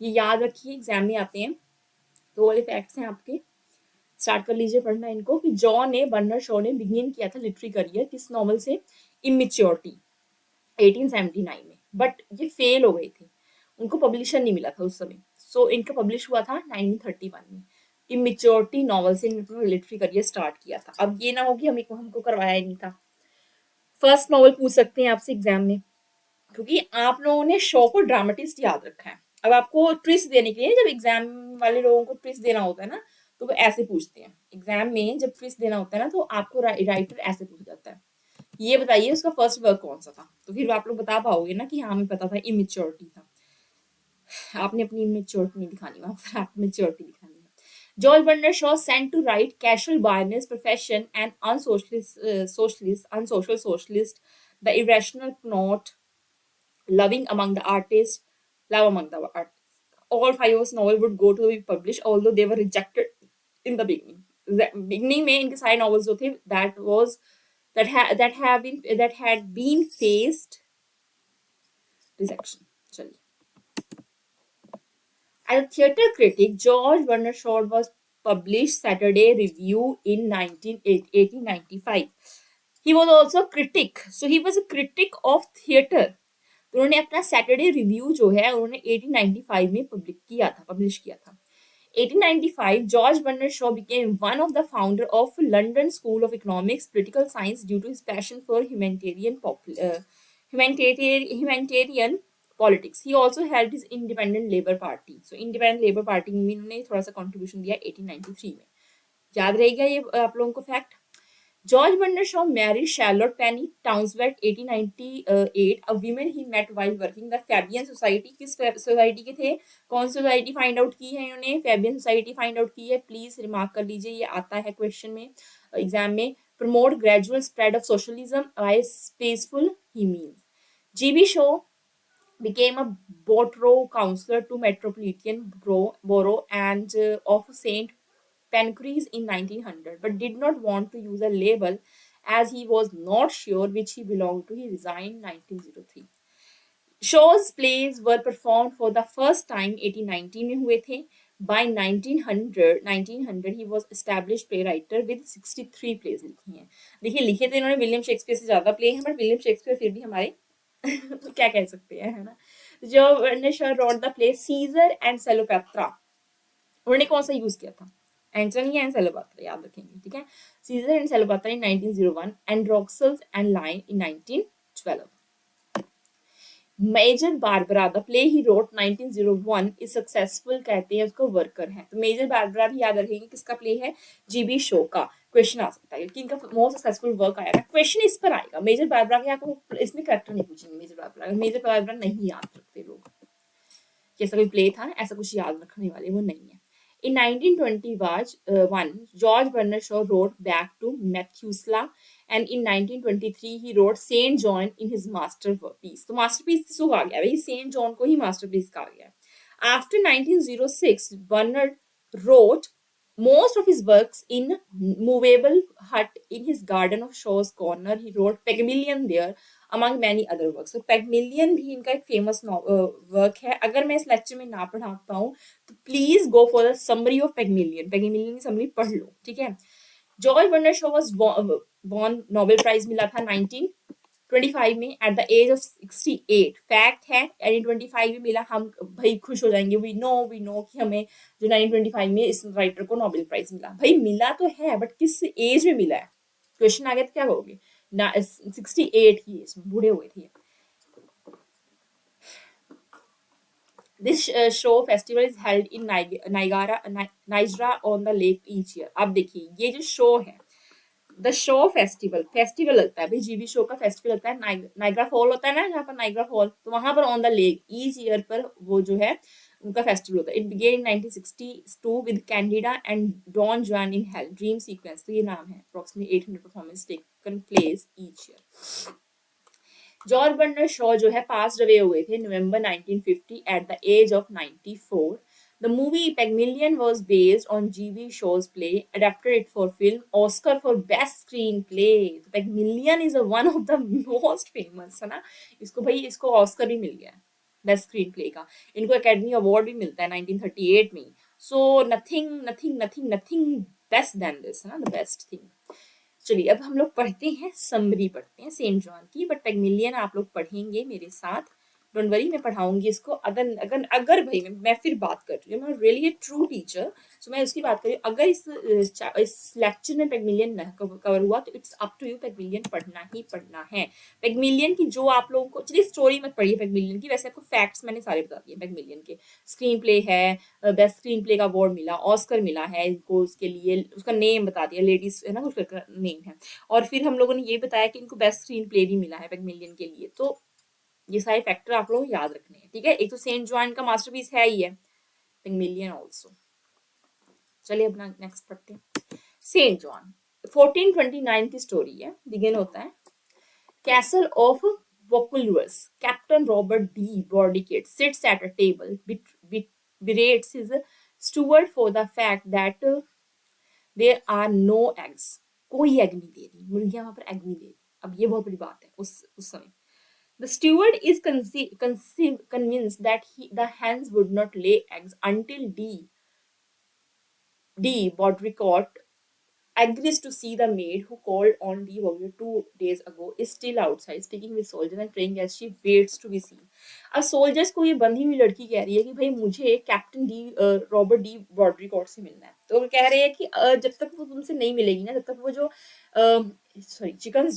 ये याद रखिए, एग्जाम में आते हैं, तो वाले फैक्ट्स हैं आपके, स्टार्ट कर लीजिए पढ़ना इनको। कि बर्नर्ड शॉ ने बिगिन किया था लिटरेरी करियर किस नॉवल से? इमेच्योरिटी, 1879 में, बट ये फेल हो गए थे, उनको पब्लिशर नहीं मिला था उस समय, सो इनका पब्लिश हुआ था 1931 में। इमेच्योरिटी नॉवल से इन्होंने लिटरेरी करियर स्टार्ट किया था। अब ये ना हो कि हमको करवाया ही नहीं था। फर्स्ट नॉवल पूछ सकते हैं आपसे एग्जाम में, क्योंकि आप लोगों ने शो को ड्रामेटिस्ट याद रखा है। अब आपको ट्विस्ट देने के लिए, जब एग्जाम वाले लोगों को ट्विस्ट देना होता है ना, तो वो ऐसे पूछते हैं एग्जाम में, जब ट्विस्ट देना होता है ना, तो आपको राइटर ऐसे पूछ जाता है ये बताइए उसका फर्स्ट वर्क कौन सा था, तो फिर आप लोग बता पाओगे ना कि हाँ हमें पता था, इमेच्योरिटी था। आपने अपनी इमेच्योरिटी नहीं दिखानी वहां पर, आपको मेच्योरिटी दिखानी है। George Bernard Shaw sent to write casual bias, profession, and unsocial socialist, the irrational knot, loving among the artists, love among the artists. All five of his novels would go to be published, although they were rejected in the beginning. Beginning में इनके सारे novels जो थे that had been faced rejection. चलिए. As a theatre critic, George Bernard Shaw was published Saturday Review in 1895. He was also a critic. So he was a critic of theatre. तो उन्होंने अपना Saturday review जो है उन्होंने 1895 में publish किया था 1895 George Bernard Shaw became one of the founder of London School of Economics Political Science due to his passion for humanitarian politics. He also held his Independent Labour Party. So Independent Labour Party में इन्होंने थोड़ा सा contribution दिया 1893 में. याद रहेगा ये आप लोगों को fact. George Bernard Shaw married Charlotte Penny Townsend 1898, a woman he met while working the Fabian Society. किस सोसाइटी के थे, कौन सी सोसाइटी फाइंड आउट की है इन्होंने, फैबियन सोसाइटी फाइंड आउट की है. प्लीज रिमार्क कर लीजिए, ये आता है क्वेश्चन में, एग्जाम में. Promote gradual spread of socialism by peaceful ही means. G.B. Shaw became a borough councillor to Metropolitan Borough and of St. Pancras in 1900, but did not want to use a label as he was not sure which he belonged to. He resigned in 1903. Shaw's plays were performed for the first time 1819 में हुए थे. By 1900 he was established playwriter with 63 plays लिखी हैं. देखिए लिखे तो इन्होंने William Shakespeare से ज़्यादा प्ले हैं, बट विलियम शेक्सपियर फिर भी हमारे क्या कह सकते हैं, है ना. जो Bernard Shaw wrote the play Caesar and Cleopatra. उन्होंने कौन सा यूज किया था, एंटनी एंड सेलोपात्रा, याद रखेंगे, ठीक है. Caesar and Cleopatra in 1901 Androcles and lion in 1912. Major Barbara the play he wrote 1901 is successful, कहते हैं उसको वर्कर है. तो मेजर बारबरा भी याद रखेंगे किसका प्ले है, जीबी शो का. क्वेश्चन आ सकता है कि इनका मोस्ट सक्सेसफुल वर्क आएगा, क्वेश्चन इस पर आएगा. मेजर बारबरा के आपको इसमें करेक्टर नहीं पूछेंगे. मेजर बारबरा नहीं याद रखते लोग, जैसा कोई प्ले था ऐसा कुछ याद रखने वाले वो नहीं है. In 1921, George Bernard Shaw wrote back to Methuselah, and in 1923 he wrote Saint John in his masterpiece. तो masterpiece किसको कहा गया भाई, Saint John को ही masterpiece कहा गया. After 1906, Bernard wrote most of his works in movable hut in his garden of Shaw's Corner. He wrote Pygmalion there, among many other works. So Pygmalion भी इनका एक फेमस वर्क है. अगर मैं इस लेक्चर में ना पढ़ा पाऊँ तो please go for the summary of Pygmalion. Pygmalion की समरी पढ़ लो, ठीक है. George Bernard Shaw was born, Nobel prize मिला था 1925 में at the age of 68. Fact है 1925 में मिला. हम भाई खुश हो जाएंगे, वी नो कि हमें जो 1925 में इस राइटर को नोबेल प्राइज मिला. भाई मिला तो है, बट किस एज में मिला है, क्वेश्चन आ गया तो क्या कहोगे. 68 की एज में बूढ़े हुए थे. This show festival is held in Niagara on the lake each year. अब देखिए ये जो शो है, द शो फेस्टिवल लगता है भाई. जीबी शो का फेस्टिवल लगता है, नाइग्रा फॉल होता है ना जहाँ पर नाइग्रा फॉल, तो वहां पर on the lake each year पर वो जो है उनका फेस्टिवल होता है. It begin in 1962 with Candida and Don Juan in hell dream sequence. तो ये नाम है. Approximately 800 performance taken place each year. George Bernard Shaw जो है पास अवे हुए थे November 1950 at the age of 94. The movie Pygmalion was based on G.B. Shaw's play, adapted it for film, Oscar for Best Screenplay. So Pygmalion is one of the most famous, है ना. इसको Oscar भी मिल गया best screen play का. इनको academy award भी मिलता है 1938 में. So nothing best than this, है ना, द बेस्ट थिंग. चलिए अब हम लोग पढ़ते हैं, समरी पढ़ते हैं सेंट जॉन की, बट Pygmalion आप लोग पढ़ेंगे मेरे साथ डोंट वरी, मैं पढ़ाऊंगी इसको। अगर अगर अगर भाई मैं फिर बात कर रही हूँ, मैं रियली ए ट्रू टीचर, सो मैं उसकी बात कर रही हूँ। अगर इस लेक्चर में पेगमिलियन न कवर हुआ तो इट्स अप टू यू, पेगमिलियन पढ़ना ही पढ़ना है। पेगमिलियन की जो आप लोगों को, चलिए स्टोरी मत पढ़िए पेगमिलियन की, वैसे आपको फैक्ट्स मैंने सारे बता दिए पेगमिलियन के। स्क्रीन प्ले है, बेस्ट स्क्रीन प्ले का अवार्ड मिला, ऑस्कर मिला है इनको, उसके लिए उसका नेम बता दिया, लेडीज है ना कुछ नेम है। और फिर हम लोगों ने ये बताया कि इनको बेस्ट स्क्रीन प्ले भी मिला है पेगमिलियन के लिए। तो ये सारे फैक्टर आप लोगों को याद रखने हैं, ठीक है। एक तो सेंट जॉन का मास्टरपीस है ही है, पेगमिलियन ऑल्सो। चलिए अपना नेक्स्ट पढ़ते हैं। सेंट जॉन 1429 की स्टोरी है, बिगिन होता है। Castle of Vaucouleurs, Captain Robert D. Bordicate sits at a table, berates his steward for the fact that there are no eggs. कोई एग नहीं दे रही, मुर्गियां वहां पर एग नहीं दे रही। अब ये बहुत बड़ी बात है उस समय। The steward is convinced that the hens would not lay eggs until D. Baudricourt agrees to see the maid who called on D. Warrior 2 days ago is still outside speaking with soldiers and praying as she waits to be seen. अब soldiers को ये बंधी हुई लड़की कह रही है कि भाई मुझे कैप्टन डी रॉबर्ट डी बॉड्रिकॉट से मिलना है। तो वो कह रहे हैं कि जब तक वो तुमसे नहीं मिलेगी ना, जब तक वो जो सॉरी चिकन्स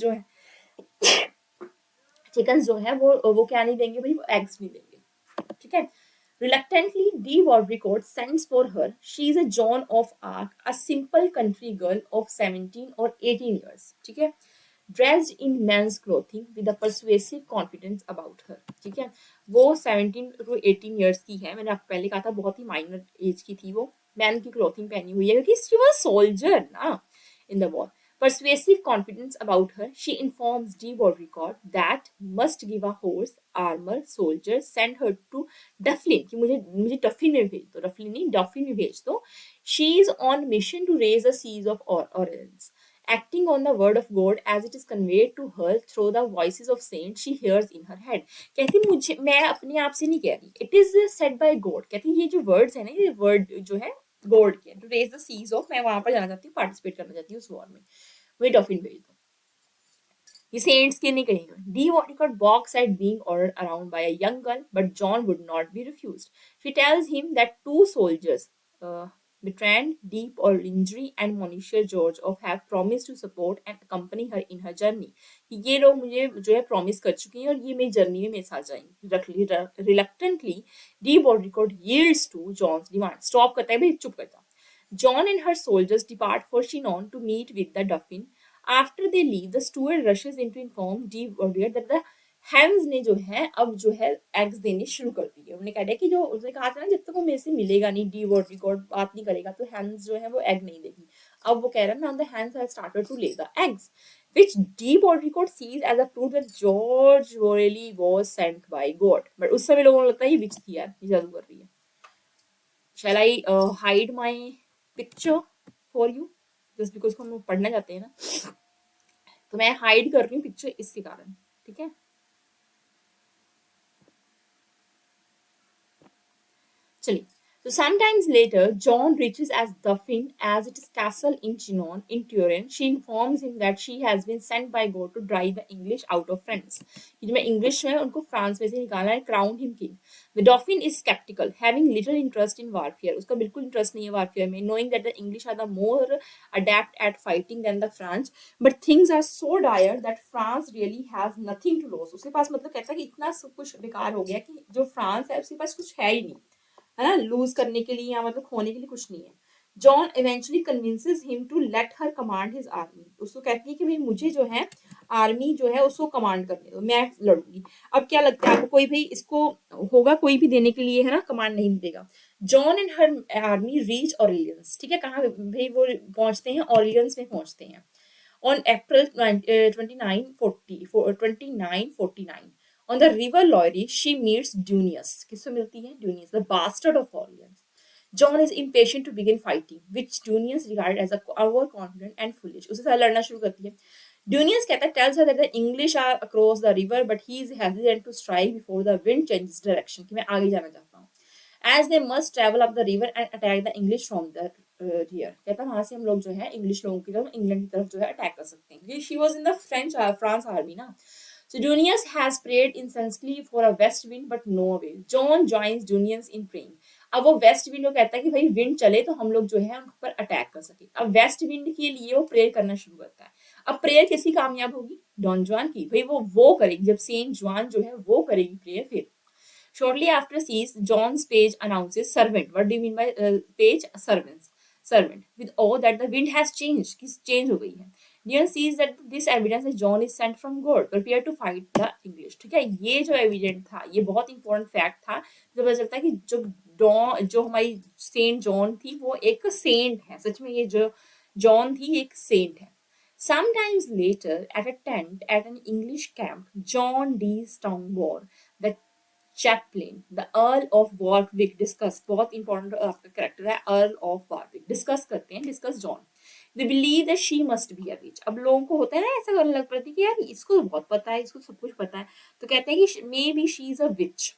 जो है वो क्या नहीं देंगे भाई, वो एग्स नहीं देंगे, ठीक है। Reluctantly, D. Baudricourt sends for her. She is a Joan of Arc, a simple country girl of 17 or 18 years. ठीक है, dressed in men's clothing with a persuasive confidence about her. ठीक है, वो 17 to 18 years की है। मैंने आपको पहले कहा था बहुत ही माइनर एज की थी वो। मैन की क्लोथिंग पहनी हुई है क्योंकि she was soldier ना in the war. Persuasive confidence about her, she informs D. Baudricourt that must give a horse, armor, soldier, send her to Dufflin कि मुझे डफलिन में भेज दो, डफलिन नहीं डफलिन में भेज दो। She is on mission to raise the seas of Orleans. Acting on the word of God as it is conveyed to her through the voices of saints she hears in her head. कहती मुझे, मैं अपने आप से नहीं कह रही, it is said by God। कहती ये जो words है ना, ये word जो है गॉड के, to raise the siege of, मैं वहां पर जाना चाहती हूँ, पार्टिसिपेट करना चाहती हूँ उस वॉर में, वही डॉफिन भेज दो। ये सेंट्स के नहीं कहेंगे। D Walcott balks at being ordered around by a young girl, but John would not be refused. She tells him that two soldiers, Bertrand Deep or Lindry and Monisha George of have promised to support and accompany her in her journey. ये लोग मुझे जो है promise कर चुके हैं और ये मेरी जर्नी में मेरे साथ जाएंगे। Reluctantly, D. Baudricourt yields to John's demand. Stop करता है भाई, चुप करता। John and her soldiers depart for Chinon to meet with the Dauphin. After they leave, the steward rushes in to inform D. Warrior that the hens ने जो है अब जो है एग्स देने शुरू कर दिए। उन्होंने कह दिया कि जो उसने कहा था ना जब तक वो मेरे से मिलेगा नहीं, डी वॉड्रिकॉट बात नहीं करेगा तो हैंस जो है वो एग नहीं देगी। अब वो कह रहा है ना, the hens have started to lay the eggs which D. Baudricourt sees as a proof that George really was sent by God. But उस समय लोगों को लगता है ये विच थी यार, ये जादू कर रही है। Shall I hide my picture for you just because हम लोग पढ़ना चाहते हैं ना, तो मैं हाइड कर रही हूँ पिक्चर इसके कारण, ठीक है। चलिए, so sometimes later John reaches as Dauphin as it is castle in Chinon in Turin. She informs him that she has been sent by God to drive the English out of France. कि जो मैं English है उनको France में से निकालना है, crown him king. The Dauphin is skeptical, having little interest in warfare. उसका बिल्कुल इंटरेस्ट नहीं है warfare में, knowing that the English are the more adept at fighting than the French. But things are so dire that France really has nothing to lose. उसके पास मतलब कहता है कि इतना सब कुछ बेकार हो गया कि जो फ्रांस है उसके पास कुछ है ही नहीं, है ना, लूज करने के लिए या मतलब खोने के लिए कुछ नहीं है। John eventually convinces him to let her command his army. उसको कहती है कि भाई मुझे जो है आर्मी जो है उसको कमांड करने दो, मैं लड़ूंगी। अब क्या लगता है आपको, कोई भाई इसको होगा कोई भी देने के लिए, है ना, कमांड नहीं देगा। John and her army reach Orleans, ठीक है, कहाँ भाई वो पहुंचते हैं, ऑर्लियंस में पहुंचते हैं। On April 2949 on the river Loire, she meets Dunius. किससे मिलती है? Dunius, the bastard of Orleans. John is impatient to begin fighting, which Dunius regarded as overconfident and foolish. उससे साथ लड़ना शुरू करती है। Dunius कहता है, tells her that the English are across the river, but he is hesitant to strike before the wind changes direction. कि मैं आगे जाना चाहता हूँ। As they must travel up the river and attack the English from the rear. कहता वहां से हम लोग जो है इंग्लिश लोगों की तरफ, इंग्लैंड की तरफ जो है अटैक कर सकते हैं, क्योंकि she was in the France army ना। So Junius has prayed incessantly for a west wind but no avail. John joins Junius in praying. अब वो वेस्ट विंड को कहता है कि भाई विंड चले तो हम लोग जो है उन पर अटैक कर सके। अब वेस्ट विंड के लिए वो प्रेयर करना शुरू करता है। अब प्रेयर किसकी कामयाब होगी? डॉन जुआन की। भाई वो करेगी जब सेंट जुआन जो है वो करेगी प्रेयर। फिर shortly after cease, John's page announces servant. What do you mean by page? Servants. Servant. With all that the wind has changed. किस change हो गई है। Dion sees that this evidence that John is sent from God, prepared to fight the English. ठीक है, ये जो evident था, ये बहुत इंपॉर्टेंट फैक्ट था, जो पता चलता है कि जो हमारी सेंट जॉन थी वो एक सेंट है। सच में ये जो जॉन थी एक सेंट है। Sometimes later, at a tent at an English camp, John D. Stonewall, the chaplain, the Earl of Warwick, discuss, बहुत इंपॉर्टेंट आपका कैरेक्टर है Earl of Warwick, डिस्कस करते हैं, discuss John. They believe that she must be a witch. अब लोगों को होता है ना ऐसा करने लग पड़ती है कि यार इसको बहुत पता है, इसको सब कुछ पता है, तो कहते हैं कि maybe she is a witch.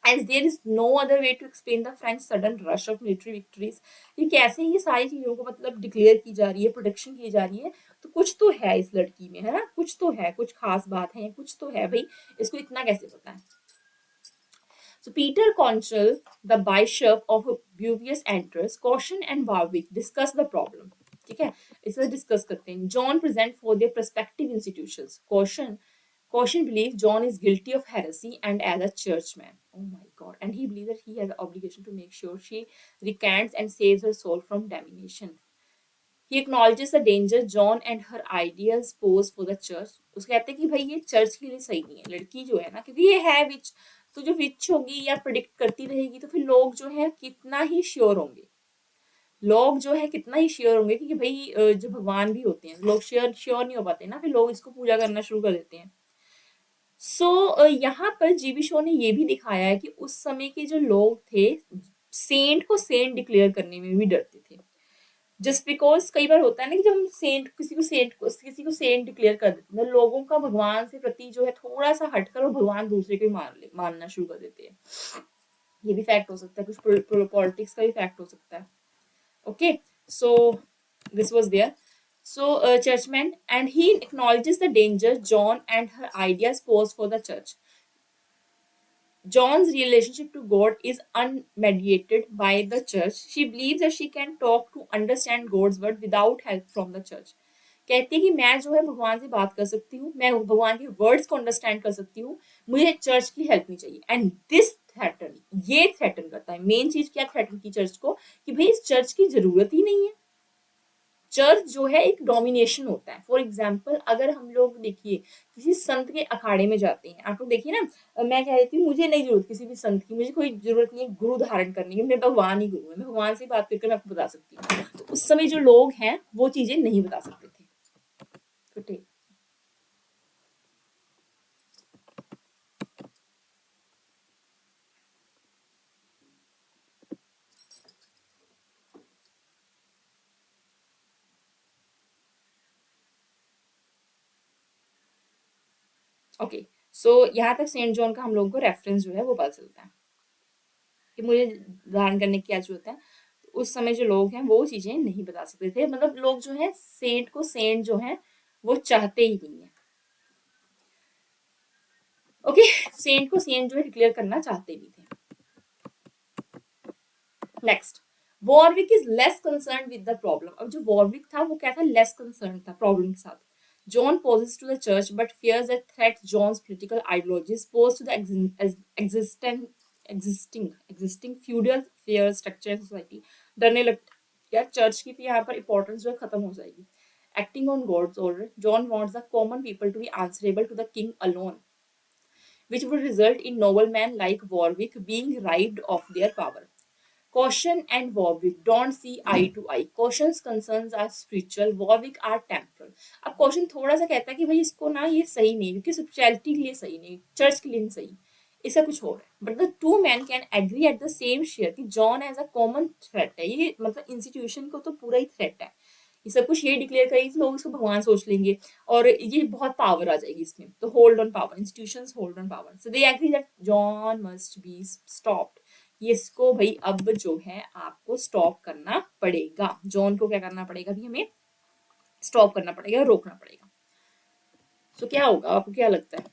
As there is no other way to explain the French sudden rush of military victories, कि कैसे ये सारी चीजों को मतलब डिक्लेयर की जा रही है, प्रोटेक्शन की जा रही है, तो कुछ तो है इस लड़की में, है ना, कुछ तो है, कुछ खास बात है, कुछ तो है भाई, इसको इतना कैसे पता है। So Peter Conchal, the bishop of Beauvais, enters. Caution and Warwick discuss the problem. ठीक है, इसे डिस्कस करते हैं। John present for their prospective institutions. Caution believes John is guilty of heresy and as a churchman. Oh my God! And he believes that he has the obligation to make sure she recants and saves her soul from damnation. He acknowledges the danger John and her ideas pose for the church. उसको कहते हैं कि भाई ये church के लिए सही नहीं है, लड़की जो है ना, क्योंकि ये है विच, तो जो विच होगी या प्रिडिक्ट करती रहेगी तो फिर लोग जो है कितना ही श्योर होंगे, लोग जो है कितना ही श्योर होंगे कि भाई जो भगवान भी होते हैं, लोग श्योर नहीं हो पाते ना, फिर लोग इसको पूजा करना शुरू कर देते हैं। यहाँ पर जीबी शो ने ये भी दिखाया है कि उस समय के जो लोग थे सेंट को सेंट डिक्लेयर करने में भी डरते थे। जस्ट बिकॉज कई बार होता है ना कि जब हम किसी को सेंट डिक्लेयर कर देते हैं, लोगों का भगवान से प्रति जो है थोड़ा सा हटकर वो भगवान दूसरे को मानना शुरू कर देते हैं। ये भी फैक्ट हो सकता है, कुछ पॉलिटिक्स का भी फैक्ट हो सकता है। Okay, so this was there. So churchman, and he acknowledges the danger John and her ideas pose for the church. John's relationship to God is unmediated by the church. She believes that she can talk to understand God's word without help from the church. कहती है कि मैं जो है भगवान से बात कर सकती हूँ, मैं भगवान के वर्ड्स को अंडरस्टैंड कर सकती हूँ, मुझे चर्च की हेल्प नहीं चाहिए। एंड दिस थ्रेटन, ये थ्रेटन करता है। मेन चीज क्या थ्रेटन की चर्च को, कि भाई इस चर्च की जरूरत ही नहीं है। चर्च जो है एक डोमिनेशन होता है। फॉर एग्जाम्पल अगर हम लोग देखिए किसी संत के अखाड़े में जाते हैं, आप लोग देखिए ना, मैं कह रही थी मुझे नहीं जरूरत किसी भी संत की, मुझे कोई जरूरत नहीं है गुरु धारण करने की, मैं भगवान ही गुरु है, मैं भगवान से बात करके मैं आपको बता सकती हूँ। तो उस समय जो लोग हैं वो चीजें नहीं बता सकते थे। तो ठीक, ओके, सो यहाँ तक सेंट जॉन का हम लोगों को रेफरेंस जो है वो पता चलता है कि मुझे धारण करने की क्या जरूरत है। उस समय जो लोग हैं वो चीजें नहीं बता सकते थे, मतलब लोग जो है सेंट को सेंट जो है वो चाहते ही नहीं है। ओके, सेंट को सेंट जो है डिक्लेयर करना चाहते भी थे। Next, Warwick is less concern with the problem. अब जो वॉरविक था वो क्या था, लेस कंसर्न था प्रॉब्लम के साथ। John poses to the church but fears that threat John's political ideologies pose to the existing feudal fair structure in society. डरने लगता यार चर्च की यहाँ पर इंपॉर्टेंस जो है खत्म हो जाएगी। Acting on God's order, John wants the common people to be answerable to the king alone, which would result in noblemen like Warwick being robbed of their power. Caution and Warwick don't see eye to eye. Caution's concerns are spiritual, Warwick are temporal. अब caution थोड़ा सा कहता है कि भाई इसको ना ये सही नहीं, क्योंकि स्पिरिचुअलिटी के लिए सही नहीं, चर्च के लिए नहीं सही, इसका कुछ और है। But the two man can agree at the same share कि Joan as a common threat है, ये मतलब इंस्टीट्यूशन को तो पूरा ही थ्रेट है, ये सब कुछ ये डिक्लेयर करेगी तो लोग इसको भगवान सोच लेंगे और ये बहुत पावर आ जाएगी इसमें, तो hold on power, institutions hold on power, so they agree that John must be stopped. ये इसको भाई अब जो है आपको स्टॉप करना पड़ेगा, जॉन को क्या करना पड़ेगा, भी हमें स्टॉप करना पड़ेगा, रोकना पड़ेगा। सो क्या होगा, आपको क्या लगता है?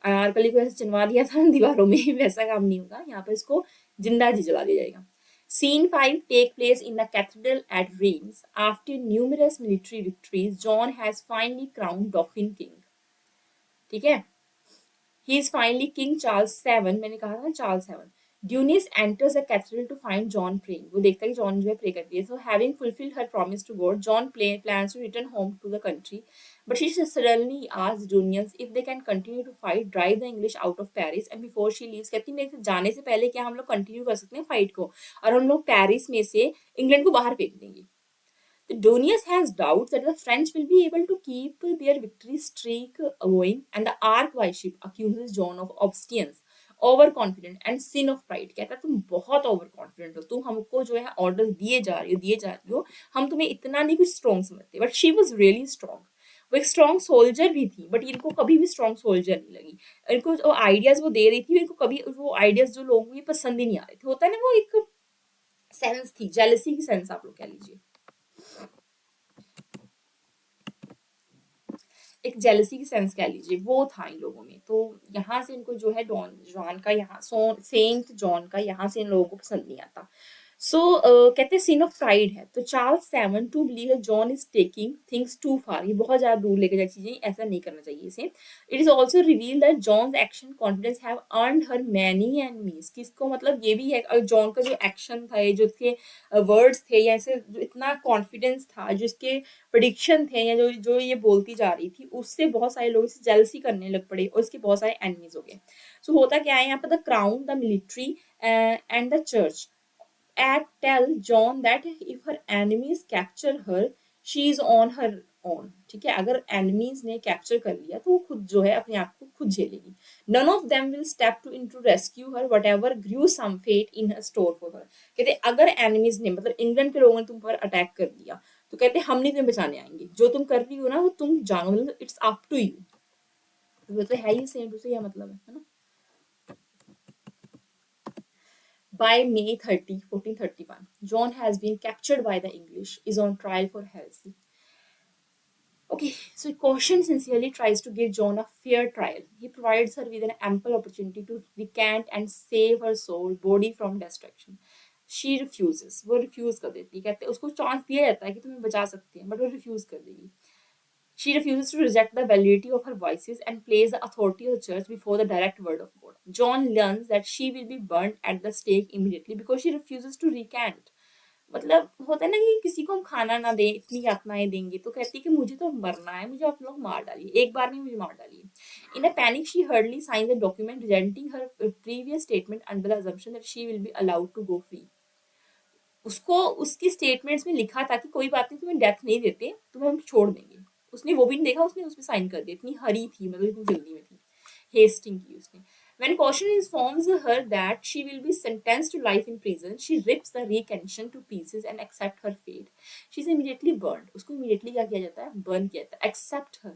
अनारकली को ऐसे चिनवा दिया था ना दीवारों में, वैसा काम नहीं होगा, यहाँ पर इसको जिंदा जी जला दिया जाएगा। Scene 5 take place in the cathedral at Reims. After numerous military victories, John has finally crowned Dauphin king. ठीक है, he is finally King Charles VII. मैंने कहा था Charles VII. Eunice enters the cathedral to find John praying. वो देखता है कि John जो है pray करती है. So having fulfilled her promise to God, John plans to return home to the country. But she suddenly asks Junius if they can continue to fight, drive the English out of Paris. And before she leaves, कहती है मेरे जाने से पहले क्या हम लोग continue कर सकते हैं फाइट को, और हम लोग पेरिस में से इंग्लैंड को बाहर फेंक देंगे. Donius has doubts that the French will be able to keep their victory streak going, and the Archbishop accuses John of obstinance, overconfident, and sin of pride. कहता है तुम बहुत ओवर कॉन्फिडेंट हो, तुम हमको जो है ऑर्डर दिए जा रही हो, हम तुम्हें इतना नहीं कुछ स्ट्रॉन्ग समझते. But she was really strong, वो एक स्ट्रॉन्ग सोल्जर भी थी, बट इनको कभी भी स्ट्रॉन्ग सोल्जर नहीं लगी. इनको जो आइडियाज वो दे रही थी, इनको कभी वो आइडियाज जो लोगों को ये पसंद ही नहीं आ रहे थे. होता है ना, वो एक सेंस थी, जेलसी की सेंस आप लोग कह लीजिए, एक जेलसी की सेंस कह लीजिए, वो था इन लोगों में. तो यहाँ से इनको जो है डॉन जॉन का, यहाँ सेंट जॉन का यहाँ से इन लोगों को पसंद नहीं आता. सो कहते हैं सिन ऑफ प्राइड है. तो Charles seven to believe John is taking things too far, ये बहुत ज्यादा दूर लेके जाए चीजें, ऐसा नहीं करना चाहिए इसे. It is also reveal that John's action confidence have earned her many enemies. किसको मतलब ये भी है, जॉन का जो एक्शन था, जो उसके वर्ड्स थे, या ऐसे जो इतना कॉन्फिडेंस था, जिसके प्रिडिक्शन थे, या जो जो ये बोलती जा रही थी, उससे बहुत सारे लोग इसे जेलसी करने लग पड़े और इसके बहुत सारे एनिमीज हो गए. सो होता क्या है यहाँ पर, the crown, the military and the church at tell John that if her enemies capture her, she is on her own. ठीक है, अगर enemies ने capture कर लिया तो वो खुद जो है अपने आप को खुद झेलेगी. None of them will step to in to rescue her, whatever gruesome fate in her store for her. कहते अगर enemies ने मतलब इंग्लैंड के लोगों ने तुम पर अटैक कर दिया, तो कहते हम नहीं तुम्हें बचाने आएंगे, जो तुम कर रही हो ना वो तुम जानो, मतलब इट्स अप टू यू. वो तो है ही, सेम टू से यह मतलब है ना. By May 30, 1431, John has been captured by the English, is on trial for heresy. Okay, so Caution sincerely tries to give John a fair trial. He provides her with an ample opportunity to recant and save her soul, body from destruction. She refuses. वो refuse कर देती है, कहते उसको chance दिया जाता है कि तुम्हें बचा सकती है, but वो refuse कर देगी. She refuses to reject the validity of her voices and place the authority of the church before the direct word of God. John learns that she will be burnt at the stake immediately because she refuses to recant. मतलब होता है ना कि किसी को हम खाना ना दें, इतनी यातनाएं देंगे, तो कहती है कि मुझे तो मरना है, मुझे आप लोग मार डालिए, एक बार नहीं मुझे मार डालिए. In a panic, she hurriedly signs a document resenting her previous statement under the assumption that she will be allowed to go free. उसको उसकी स्टेटमेंट्स में लिखा था कि कोई बात नहीं, तुम्हें डेथ नहीं देते, तुम्हें हम छोड़ देंगे. उसने वो भी नहीं देखा, उसने उसमें साइन कर दिया, इतनी हरी थी, मतलब इतनी जल्दी में थी, हेस्टिंग की उसने. When Caution informs her that she will be sentenced to life in prison, she rips the recantation to pieces and accepts her fate. She is immediately burned. उसको immediately क्या किया जाता है, burn किया जाता है. Accept her.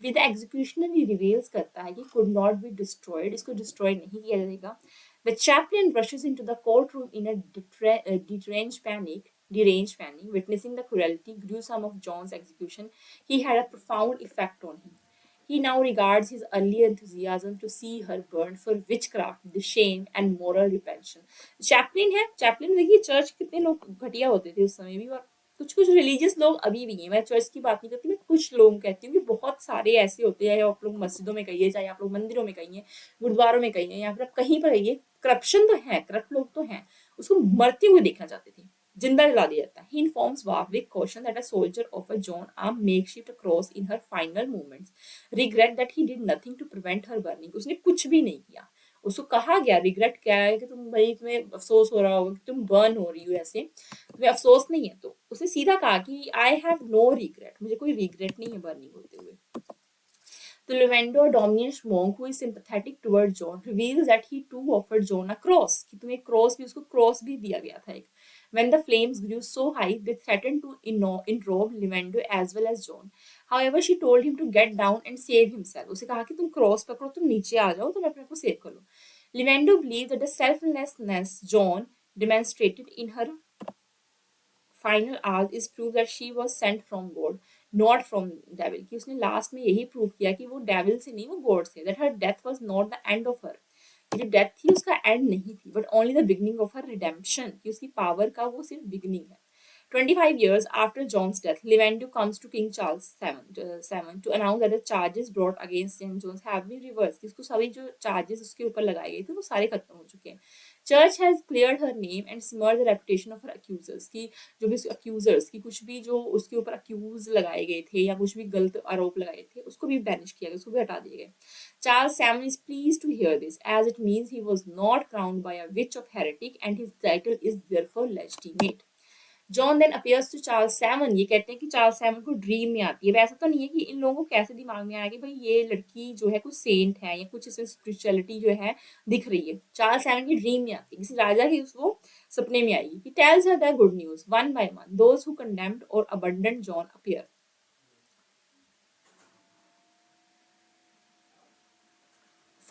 With the executioner he reveals करता है कि could not be destroyed, इसको destroy नहीं किया जाएगा. The chaplain rushes into the courtroom in a deranged panic, witnessing the cruelty, gruesome of John's execution. He had a profound effect on him. He now regards his earlier enthusiasm to see her burned for witchcraft, the shame and moral repulsion. Chaplain है, chaplain देखिए church कितने लोग घटिया होते थे उस समय भी, और कुछ कुछ रिलीजियस लोग अभी भी हैं. मैं चर्च की बात नहीं करती, मैं कुछ लोग कहती हूँ कि बहुत सारे ऐसे होते हैं, आप लोग मस्जिदों में कहिए, चाहे आप लोग मंदिरों में कहिए, गुरुद्वारों में कहिए, या फिर आप कहीं पर कहिए, करप्शन तो है, करप्ट लोग तो हैं, उसको मरते हुए देखना चाहते थे, जिंदा जला दिया जाता है. He informs Warwick Caution that a soldier offered John a makeshift cross in her final moments. Regret that he did nothing to prevent her burning. उसने कुछ भी नहीं किया. उसको कहा गया, रिग्रेट क्या है कि तुम भाई, तुम्हें अफसोस हो रहा होगा कि तुम बर्न हो रही हो, ऐसे तुम्हें अफसोस नहीं है. तो उसने सीधा कहा कि आई हैव नो रिग्रेट, मुझे कोई रिग्रेट नहीं है बर्निंग होते हुए. The Lavendo, a dominant monk who is sympathetic toward John, reveals that he too offered John a cross. कि तुम्हें cross भी, उसको cross भी दिया गया था एक. When the flames grew so high, they threatened to enrobe Lavendo as well as John. However, she told him to get down and save himself. उसे कहा कि तुम cross पकड़ो, तुम नीचे आ जाओ, तुम अपने को save कर लो. Lavendo believed that the selflessness John demonstrated in her final hours is proof that she was sent from God. Not from devil, कि उसने लास्ट में यही प्रूव किया कि वो डेविल से नहीं, वो गॉड से, that her death was not the end of her, जो डेथ थी उसका एंड नहीं थी, but only the beginning of her redemption, कि उसकी पावर का वो सिर्फ बिगनिंग है. 25 years after John's death, Levanto comes to King Charles VII to announce that the charges brought against St. John's have been reversed. इसको सभी जो charges उसके ऊपर लगाए गए थे वो सारे खत्म हो चुके हैं. Church has cleared her name and smeared the reputation of her accusers. कि जो भी accusers की कुछ भी जो उसके ऊपर accuse लगाए गए थे या कुछ भी गलत आरोप लगाए थे उसको भी banish किया गया, उसको भी हटा दिए गए. Charles VII is pleased to hear this, as it means he was not crowned by a witch of heretic and his title is therefore legitimate. John then appears to Charles seven, ये कहते हैं कि Charles seven को dream में आती है. वैसा तो नहीं है कि इन लोगों को कैसे दिमाग में आया कि भाई ये लड़की जो है कुछ सेंट है या कुछ इसमें स्पिरिचुअलिटी जो है दिख रही है. चार्ल्स सेवन की ड्रीम में आती है, किसी राजा की उसको सपने में आएगी. He tells her the good news one by one, those who condemned और abandoned John appear.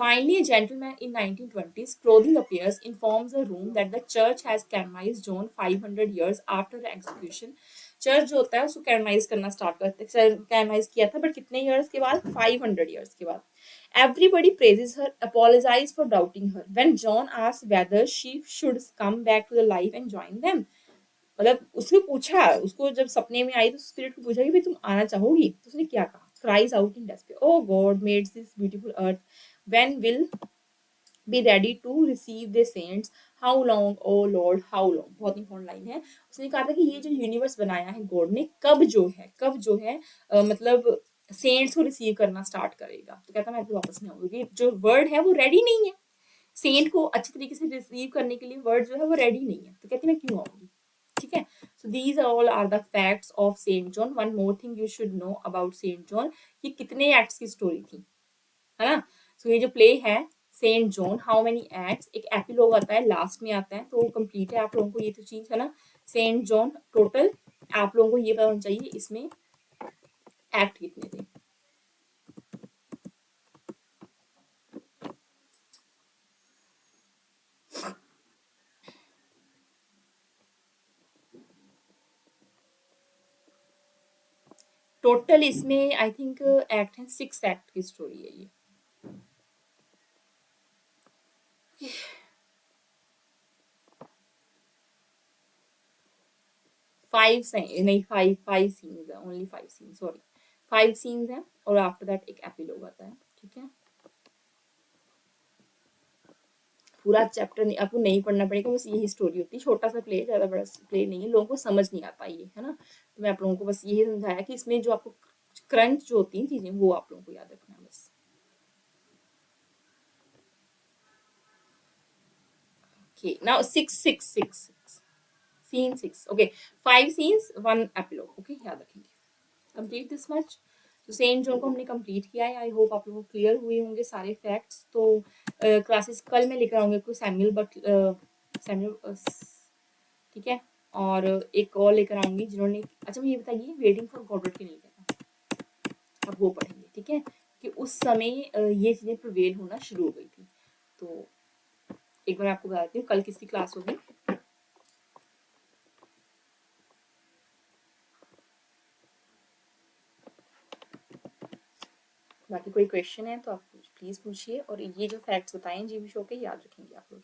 Finally, a gentleman in 1920s clothing appears, informs the room that the church has canonized John 500 years after the execution. Church जो होता है उसको कैनोनाइज करना start करते हैं, कैनोनाइज किया था, बट कितने ईयर्स के बाद? 500 ईयर्स के बाद. Everybody praises her, apologizes for doubting her. When John asks whether she should come back to the life and join them, मतलब उसने पूछा, उसको जब सपने में आई तो स्पिरिट को पूछा कि भाई तुम आना चाहोगी, तो उसने क्या कहा? Cries out in despair, "Oh God, made this beautiful earth, when will be ready to receive the saints? How long, oh Lord, how long?" बहुत इंपॉर्टेंट लाइन है. उसने कहा था कि ये जो यूनिवर्स बनाया है गॉड ने, कब जो है मतलब सेंट्स को रिसीव करना स्टार्ट करेगा. तो कहता मैं तो वापस नहीं आऊंगी, जो वर्ड है वो रेडी नहीं है सेंट को अच्छी तरीके से रिसीव करने के लिए. वर्ड जो है वो रेडी नहीं है, तो कहती मैं क्यों आऊंगी. ठीक है. So these all are the facts of saint John. One more thing you should know about saint John, कि कितने एक्ट्स की स्टोरी थी, है ना. सो ये जो प्ले है saint John, how many acts, एक एपिलॉग आता है लास्ट में आता है, तो वो कंप्लीट है. आप लोगों को ये तो चीज है ना, सेंट जॉन टोटल आप लोगों को ये पता होना चाहिए इसमें एक्ट कितने थे. टोटल इसमें आई थिंक एक्ट है 6 एक्ट की स्टोरी है ये. फाइव नहीं, फाइव सीन्स है, ओनली 5 सीन्स, सॉरी 5 सीन्स है, और आफ्टर दैट एक एपिलॉग आता है. ठीक है. पूरा चैप्टर नहीं, आपको नहीं पढ़ना पड़ेगा, बस यही स्टोरी होती है. छोटा सा प्ले, ज्यादा बड़ा प्ले नहीं है, लोगों को समझ नहीं आता ये, है ना. तो मैं आप लोगों को बस यही समझाया कि इसमें जो आपको क्रंच जो होती है चीजें वो आप लोगों को याद रखना है बस. Okay, now 6 scene 6. Okay, 5 scenes, 1 epilogue. Okay, याद रखेंगे. Complete this much. तो सेंट जॉन को हमने कंप्लीट किया है. आई होप आप लोगों को क्लियर हुए होंगे सारे फैक्ट्स. तो क्लासेस कल मैं लेकर आऊंगी आपको सैम्यूल, ठीक है, और एक और लेकर आऊंगी जिन्होंने, अच्छा मुझे ये बताइए वेटिंग फॉर गॉडवर्ड की नहीं कहता, अब वो पढ़ेंगे. ठीक है, कि उस समय ये चीजें प्रिवेल होना शुरू हो गई थी. तो एक बार आपको बताती हूँ कल किसकी क्लास होगी. बाकी कोई क्वेश्चन है तो आप प्लीज पूछिए, और ये जो फैक्ट्स बताएं जीवी शो के याद रखेंगे आप लोग.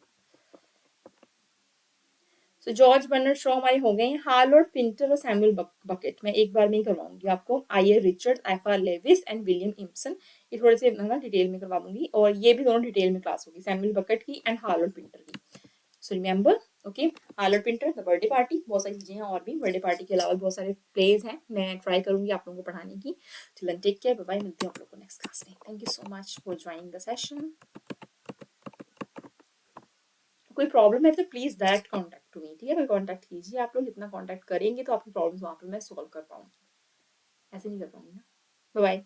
सो जॉर्ज बर्नर्ड शॉ हमारे हो गए हैं. हार्लोड पिंटर और सैमुअल बकेट मैं एक बार में ही करवाऊंगी आपको. I Richard, FR Leavis and William Empson, ये थोड़े से डिटेल में करवा दूंगी, और ये भी दोनों डिटेल में क्लास होगी, सैमुअल बकेट की एंड हार्लोड पिंटर की. So remember, okay, Harold Pinter, the birthday party, बहुत सारी चीजें हैं और भी. बर्थडे पार्टी के अलावा बहुत सारे प्लेज हैं, मैं ट्राई करूंगी आप लोगों को पढ़ाने की. Till take care, bye bye, मिलती हूँ आप लोगों को नेक्स्ट क्लास में. Thank you so much for joining the session. कोई प्रॉब्लम है तो please direct contact to me. ठीक है, कोई कांटेक्ट कीजिए. आप लोग जितना कांटेक्ट करेंगे तो आपकी प्रॉब्लम्स वहां पे मैं सॉल्व कर पाऊंगी, ऐसे नहीं कर पाऊंगी ना. Bye bye.